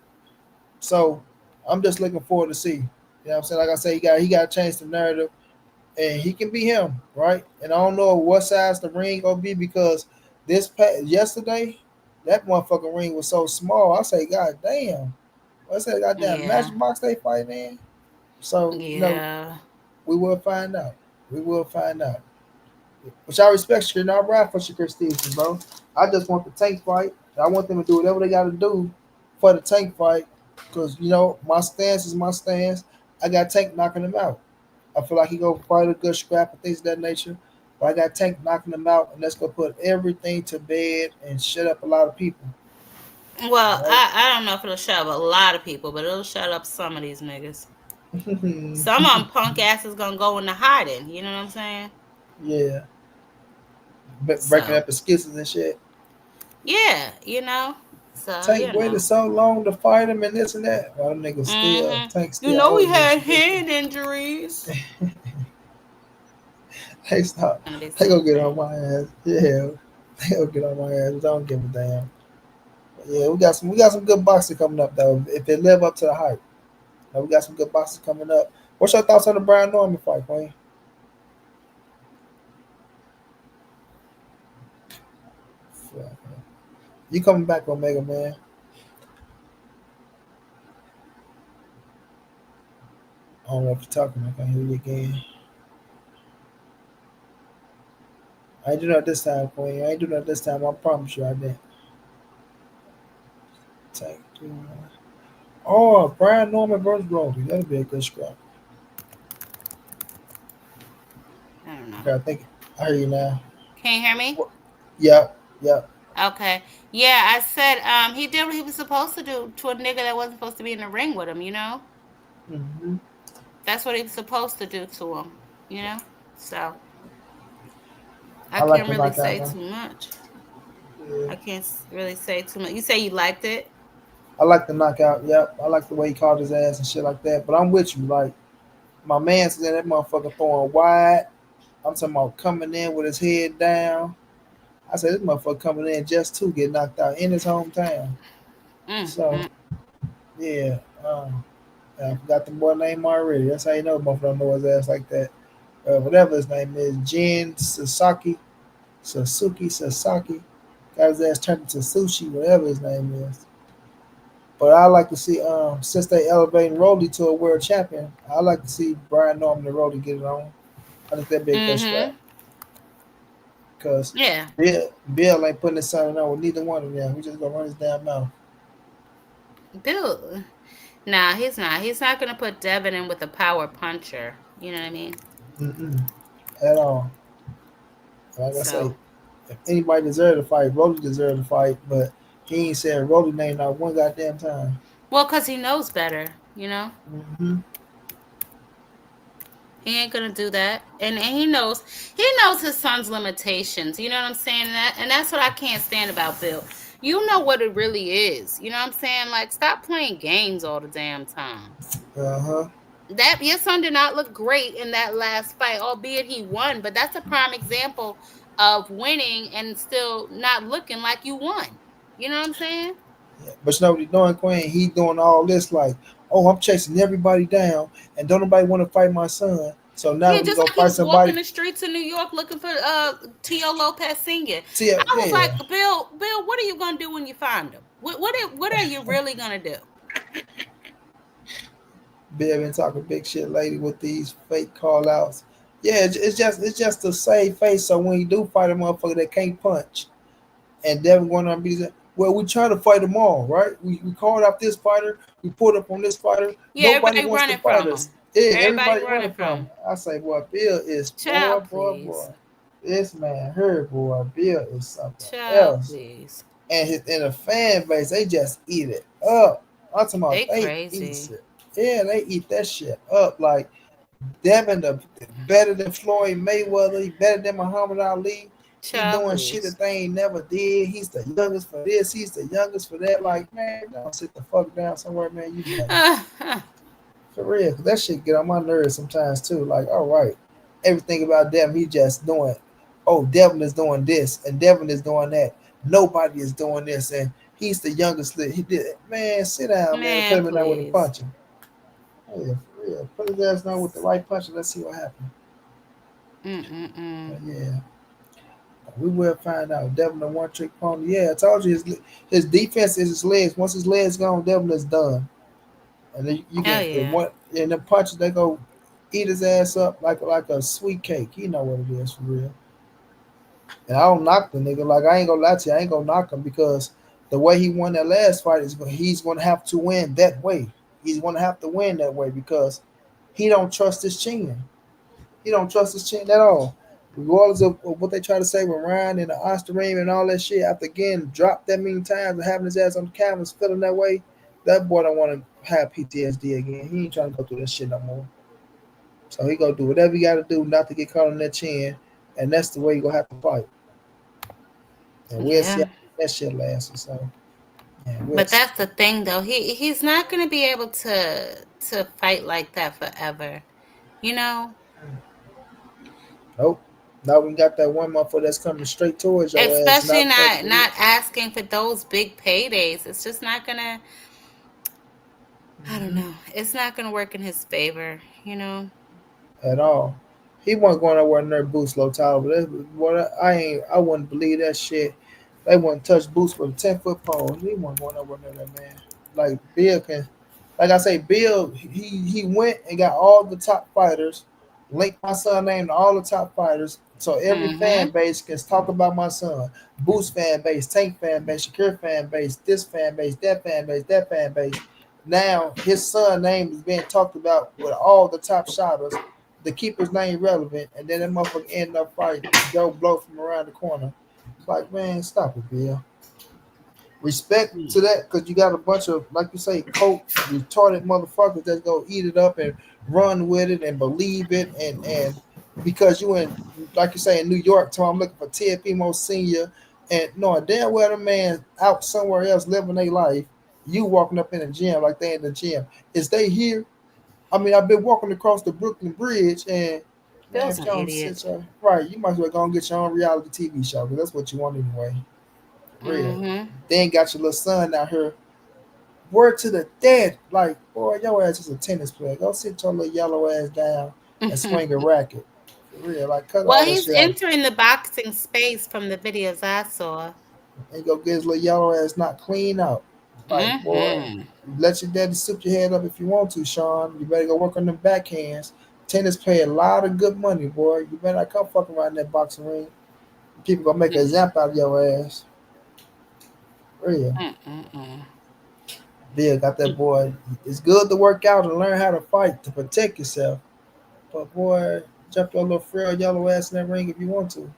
So I'm just looking forward to see. You know what I'm saying? Like I say, he got to change the narrative, and he can be him, right? And I don't know what size the ring gonna be because yesterday, that motherfucking ring was so small. I say, God damn, what's that goddamn Magic Box they fighting in? So we will find out. We will find out. Which I respect Shakur. Not ride for Shakur Stevenson, bro. I just want the Tank fight. I want them to do whatever they got to do for the Tank fight because, my stance is my stance. I got Tank knocking him out. I feel like he go fight a good scrap and things of that nature. But I got Tank knocking him out, and that's going to put everything to bed and shut up a lot of people. Well, right? I don't know if it'll shut up a lot of people, but it'll shut up some of these niggas. Some of them punk asses going to go into hiding. You know what I'm saying? Yeah. Breaking up excuses and shit. Yeah, So, Tank waited so long to fight him and this and that. Well, them niggas still, Tank still. He had hand injuries. Hey, stop. They gonna get on my ass. Yeah, they gonna get on my ass. Don't give a damn. But yeah, we got some good boxing coming up though. If it live up to the hype, we got some good boxing coming up. What's your thoughts on the Brian Norman fight, Queen? You coming back, Omega man? I don't know if you're talking. I can't hear you again. I ain't doing that this time, Queen. I ain't doing that this time. I promise you I didn't. Oh, Brian Norman versus Brody. That'll be a good scrap. I don't know. Okay, I hear you now. Can you hear me? Yep. Okay. Yeah, I said he did what he was supposed to do to a nigga that wasn't supposed to be in the ring with him, Mm-hmm. That's what he was supposed to do to him, So I can't really say too much. Yeah. I can't really say too much. You say you liked it? I like the knockout. Yep. I like the way he caught his ass and shit like that. But I'm with you. Like, my man said that motherfucker throwing wide. I'm talking about coming in with his head down. I said, this motherfucker coming in just to get knocked out in his hometown. So, yeah. I forgot the boy name already. That's how you know motherfucker don't know his ass like that. Whatever his name is, Jin Sasaki. Got his ass turned into sushi, whatever his name is. But I like to see, since they elevating Rolly to a world champion, I like to see Brian Norman and Rolly get it on. I think that'd be a good scrap. Because Bill ain't putting his son on with neither one of them. We just gonna run his damn mouth. Bill, nah, he's not. He's not gonna put Devin in with a power puncher. You know what I mean? At all. Like I say, if anybody deserved to fight, Rolly deserved to fight, but he ain't said Rolly name not one goddamn time. Well, because he knows better, Mm-hmm. He ain't gonna do that, and he knows his son's limitations. You know what I'm saying? And that's what I can't stand about Bill. You know what it really is. You know what I'm saying? Like, stop playing games all the damn time. Uh-huh. That your son did not look great in that last fight, albeit he won, but that's a prime example of winning and still not looking like you won. You know what I'm saying? Yeah. But you know what he's doing, Queen? He doing all this like, oh, I'm chasing everybody down, and don't nobody want to fight my son. So now Yeah, we just go like he fight was walking somebody. the streets of New York looking for T.O. Lopez Sr. See, I was like, yeah, Bill, what are you gonna do when you find him? What are you really gonna do? Bill been talking big shit lately with these fake call outs. Yeah, it's just to save face. So when you do fight a motherfucker that can't punch, and Devin going on be like, well, we try to fight them all, right? We called out this fighter, we pulled up on this fighter. Yeah, Nobody everybody wants to running fight from us. him. Yeah, Everybody everybody running running from from him. him. I say, boy, Bill is Child, please. boy. This man, her boy, Bill is something Child, else. please. And his and the fan base, they just eat it up. I'm talking They about they eat crazy. it. Yeah, they eat that shit up. Like Devin, the better than Floyd Mayweather, he better than Muhammad Ali. He Child, doing shit please. that they ain't never did. He's the youngest for this. He's the youngest for that. Like, man, don't sit the fuck down somewhere, man. You better. For real. 'Cause that shit get on my nerves sometimes too. Like, all right. Everything about Devin, he just doing, oh, Devin is doing this and Devin is doing that. Nobody is doing this. And he's the youngest. He did it. Man, sit down, man, and put Man, him in there with a please. punching. Oh, yeah, for real. Put his ass down with the right punch and let's see what happens. Mm-mm-mm. But yeah. We will find out. Devin the one trick pony. Yeah, I told you his defense is his legs. Once his legs gone, Devin is done. And then you Oh, get the yeah. one and the punches they go eat his ass up like a sweet cake. You know what it is for real. And I don't knock the nigga. Like I ain't gonna lie to you, I ain't gonna knock him because the way he won that last fight he's gonna have to win that way. He's gonna have to win that way because he don't trust his chin. He don't trust his chin at all. Regardless of what they try to say with Ryan and the Osterream and all that shit, after again dropped that many times and having his ass on the canvas feeling that way, that boy don't want to have PTSD again. He ain't trying to go through that shit no more. So he gonna do whatever he gotta do not to get caught on that chin, and that's the way he gonna have to fight. And we'll see Yeah. how that shit lasts. So yeah, we'll But see. that's the thing though. He's not gonna be able to fight like that forever. You know? Nope. Now we got that one motherfucker that's coming straight towards your ass, Especially not supposed to be not asking for those big paydays. It's just not gonna, I don't hmm know. It's not gonna work in his favor, you know? at all. He wasn't going nowhere near Boost low tower, but what I wouldn't believe that shit. They wouldn't touch Boost with a 10-foot pole. He wasn't going nowhere near that man. Like Bill can, like I say, Bill he went and got all the top fighters, linked my son name to all the top fighters, so every fan Mm-hmm. base can talk about my son. Boost fan base, Tank fan base, Shakir fan base, this fan base, that fan base, that fan base. Now his son name is being talked about with all the top shotters to keep his name relevant, and then that motherfucker end up fighting Joe Blow from around the corner. It's like, man, stop it, Bill. Respect to that, because you got a bunch of, like you say, coke retarded motherfuckers that go eat it up and run with it and believe it, and because you in, like you say, in New York, so I'm looking for Ted Pimo Senior, and knowing damn well the man out somewhere else living their life, you walking up in the gym like they in the gym. Is they here? I mean, I've been walking across the Brooklyn Bridge, and man, Bill's if an y'all idiot. sit your right, you might as well go and get your own reality TV show because that's what you want anyway. For real. Mm-hmm. Then got your little son out here. Word to the dead, like boy, your ass is a tennis player. Go sit your little yellow ass down and swing a racket. For real, like cut Well, all that he's shit out entering the boxing space from the videos I saw. and go get his little yellow ass not clean out. Like boy, Mm-hmm. let your daddy soup your head up if you want to, Sean. You better go work on them backhands. Tennis pay a lot of good money, boy. You better not come fucking around that boxing ring. People gonna make an example out of your ass. Real. Mm-mm-mm. Bill got that boy. It's good to work out and learn how to fight to protect yourself. But boy, jump your little frail yellow ass in that ring if you want to.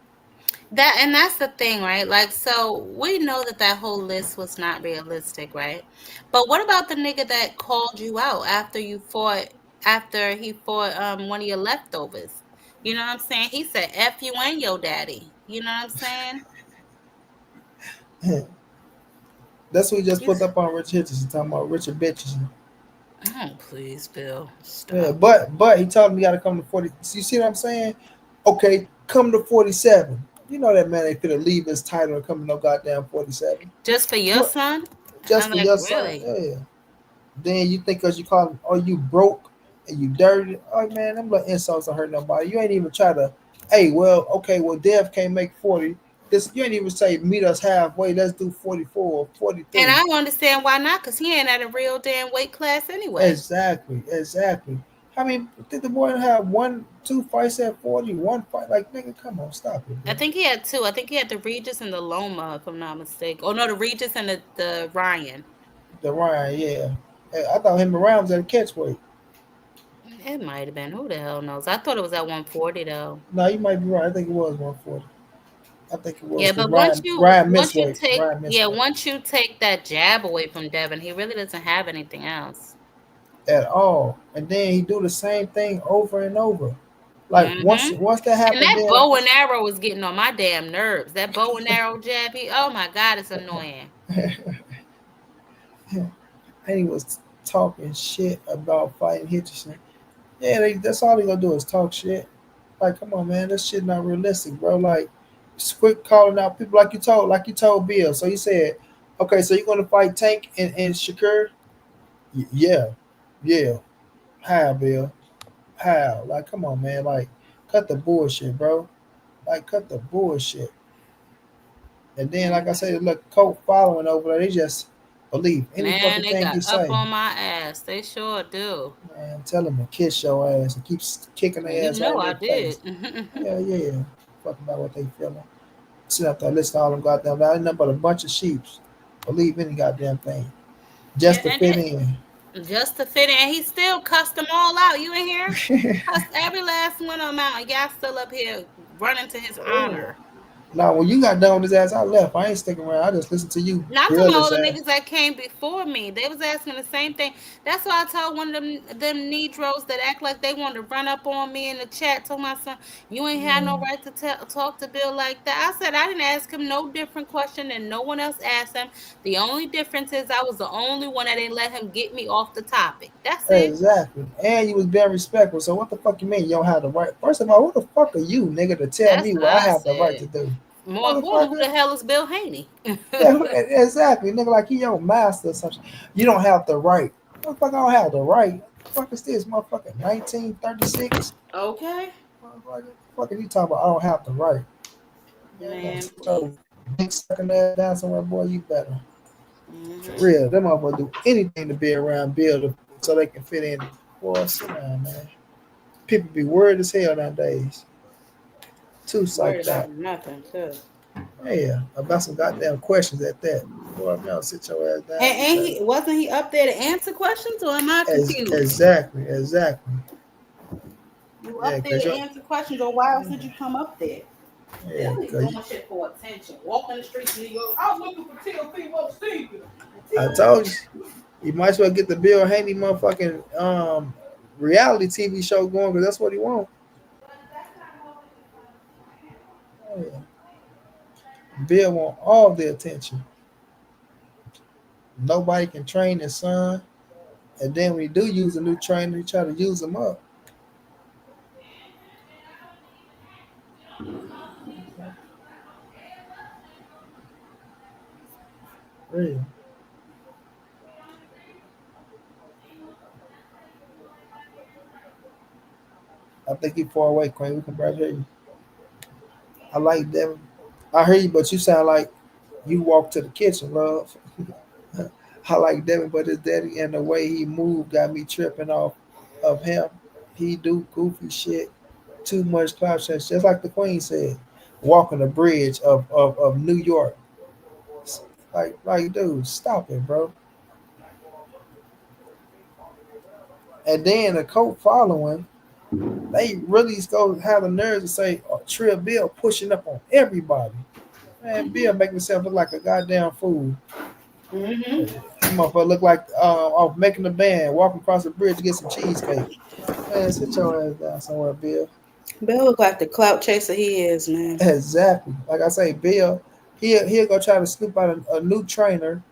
That's the thing, right? Like, so we know that whole list was not realistic, right? But what about the nigga that called you out after he fought one of your leftovers? You know what I'm saying? He said F you and your daddy. You know what I'm saying? That's what he just put up on Rich Hitchison, talking about Richard Bitchison. Oh, please, Bill. Stop. Yeah, but he told him you got to come to 40. So you see what I'm saying? Okay, come to 47. You know that man ain't finna leave his title and come to no goddamn 47. Just for your son? Just I'm for like, your son. really? Yeah. Then you think because you call him, oh, you broke and you dirty. Oh, man, them little insults don't hurt nobody. You ain't even try to, hey, well, okay, well, Dev can't make 40. This You ain't even say meet us halfway. Let's do 44 or 43. And I don't understand why not, because he ain't at a real damn weight class anyway. Exactly. I mean, did the boy have 2 fights at 40? One fight? Like, nigga, come on, stop it, bro. I think he had 2. I think he had the Regis and the Loma, if I'm not mistaken. Oh, no, the Regis and the Ryan. The Ryan, yeah. I thought him and Ryan was at a catch weight. It might have been. Who the hell knows? I thought it was at 140, though. No, you might be right. I think it was 140. I think it was. Yeah, but Ryan missed weight. once you take that jab away from Devin, he really doesn't have anything else At all. And then he do the same thing over and over. Like once that happened, and that bow and arrow was getting on my damn nerves. That bow and arrow jab, oh my god, it's annoying. And he was talking shit about fighting Hitchison. Yeah, that's all they gonna do is talk shit. Like, come on, man, this shit not realistic, bro. Like, just quit calling out people like you told Bill. So you said, okay, so you're gonna fight Tank and Shakur? Yeah. How, Bill? How? Like, come on, man. Like, cut the bullshit, bro. Like, cut the bullshit. And then, like I said, look, Colt following over there. They just believe any fucking thing you say. They got up on my ass. They sure do. Man, tell them to kiss your ass and keep kicking their ass. You know I did. Yeah. Fucking about what they feeling. Sit up there, listen to all them goddamn. I ain't nothing but a bunch of sheeps. Believe any goddamn thing. Just to fit in. Just to fit in. And he still cussed them all out. You in here? Cussed every last one of them out. And y'all still up here running to his honor. Now, when you got done with his ass, I left. I ain't sticking around. I just listened to you. Not to all the niggas that came before me. They was asking the same thing. That's why I told one of them Negroes that act like they wanted to run up on me in the chat, told my son, you ain't had no right to talk to Bill like that. I said I didn't ask him no different question than no one else asked him. The only difference is I was the only one that didn't let him get me off the topic. That's it. Exactly. And you was being respectful. So what the fuck you mean you don't have the right? First of all, who the fuck are you, nigga, to tell me what I have the right to do? More important, who the hell is Bill Haney? Yeah, exactly. Nigga, like he your master or something. You don't have the right. Motherfucker, I don't have the right. What the fuck is this, motherfucker? 1936? Okay. Motherfucker, what are you talking about? I don't have the right. Man. So, big sucking ass down somewhere, boy, you better. For real, them motherfuckers do anything to be around Bill so they can fit in. Boy, sit down, man. People be worried as hell nowadays. Too psyched out. Nothing, too. Yeah, about some goddamn questions at that. Boy, man, sit your ass down. And wasn't he up there to answer questions, or am I confused? Exactly. You up there to answer questions, or why else did you come up there? Yeah, doing shit for attention. Walking the streets of New York. I was looking for TLP Stephen. I told you. You might as well get the Bill Haney motherfucking reality TV show going because that's what he wants. Oh, yeah. Bill want all the attention. Nobody can train his son. And then when he do use a new trainer, he try to use him up. Really. I think he far away, Queen. We can barely hear you. I like them. I hear you, but you sound like you walk to the kitchen, love. I like Devin, but his daddy and the way he moved got me tripping off of him. He do goofy shit, too much clout chase, just like the Queen said, walking the bridge of New York. Like, dude, stop it, bro. And then the Colt following, they really go have the nerves to say, Trill Bill pushing up on everybody. Man, Bill make himself look like a goddamn fool. Motherfucker look like making the band, walking across the bridge to get some cheesecake. Man, sit your ass down somewhere, Bill. Bill look like the clout chaser he is, man. Exactly. Like I say, Bill, he'll go try to scoop out a new trainer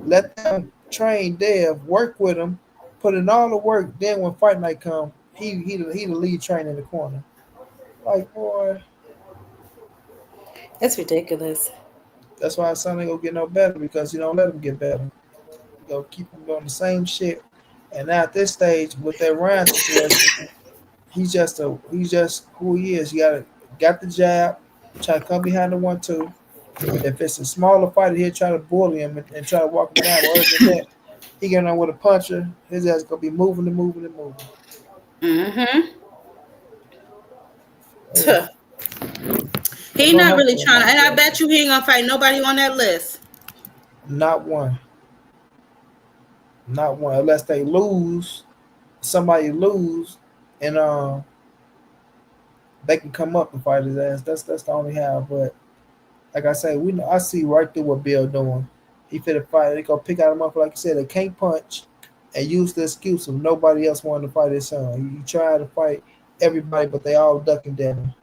Let them train Dev, work with him, put in all the work. Then when fight night come, he the lead trainer in the corner. Like boy, It's ridiculous. that's why his son ain't gonna get no better because you don't let him get better. You go keep him doing the same shit. And now at this stage with that Ryan situation, he's just who he is. He got the jab, try to come behind the 1-2. If it's a smaller fighter, he'll try to bully him and try to walk him down. But other than that, he getting on with a puncher. His ass gonna be moving and moving and moving. Mm-hmm. Hey, He Lord not help really him. trying to, and I bet you he ain't gonna fight nobody on that list. Not one. Not one. Unless they lose, somebody lose, and they can come up and fight his ass. That's the only how. But like I say, we know I see right through what Bill doing. He finna fight. They gonna pick out him up like you said. They can't punch and use the excuse of nobody else wanting to fight his son. He tried to fight everybody, but they all ducking down.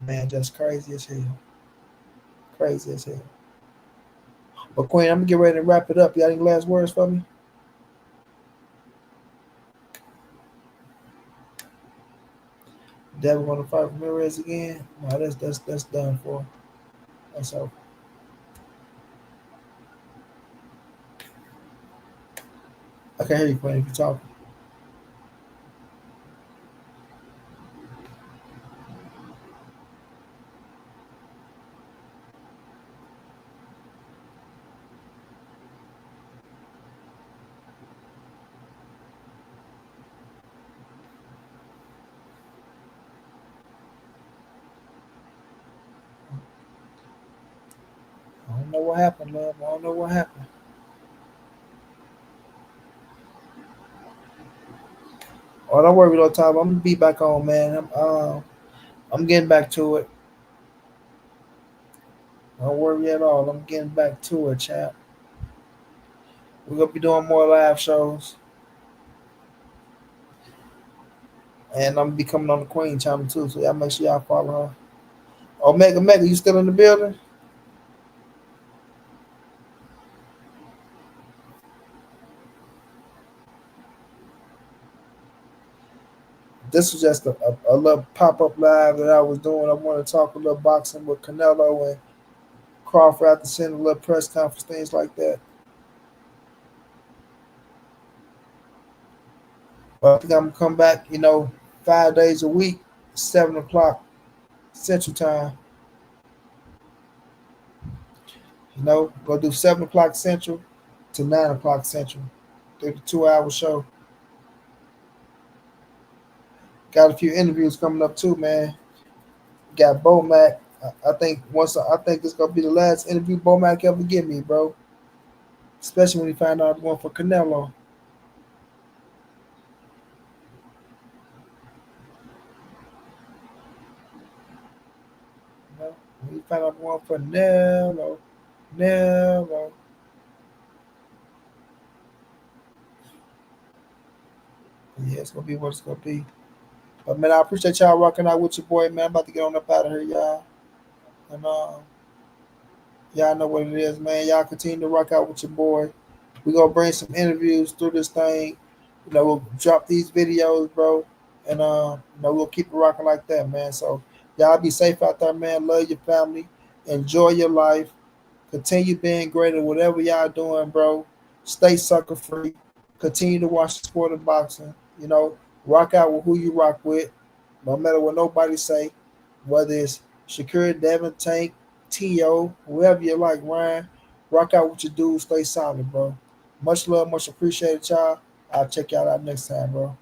Man, just crazy as hell. Crazy as hell. But Queen, I'm gonna get ready to wrap it up. You got any last words for me? Devin want to fight Ramirez again? No, that's done for. That's over. I can hear you, Queen, if you're talking. I don't know what happened, love. I don't know what happened. Oh, don't worry, little time. I'm gonna be back on, man. I'm getting back to it. Don't worry at all. I'm getting back to it, chap. We're gonna be doing more live shows, and I'm gonna be coming on the Queen channel too. So y'all make sure y'all follow her. Omega, you still in the building? This was just a little pop up live that I was doing. I want to talk a little boxing with Canelo and Crawford after sending a little press conference, things like that. But I think I'm gonna come back, 5 days a week, 7 o'clock Central Time. Go do 7 o'clock Central to 9 o'clock Central. 32-hour show. Got a few interviews coming up too, man. Got Bomac. I think this gonna be the last interview Bomac ever give me, bro. Especially when he find out I'm going for Canelo. When he find out I'm going for Canelo. Yeah, it's gonna be what it's gonna be. But man, I appreciate y'all rocking out with your boy, man. I'm about to get on up out of here, y'all. And y'all know what it is, man. Y'all continue to rock out with your boy. We gonna bring some interviews through this thing. We'll drop these videos, bro, and we'll keep it rocking like that, man. So y'all be safe out there, man. Love your family. Enjoy your life. Continue being great at whatever y'all doing, bro. Stay sucker free. Continue to watch the sport of boxing. Rock out with who you rock with, no matter what nobody say. Whether it's Shakur, Devin, Tank, T.O., whoever you like, Ryan. Rock out with your dudes. Stay solid, bro. Much love, much appreciated, y'all. I'll check y'all out next time, bro.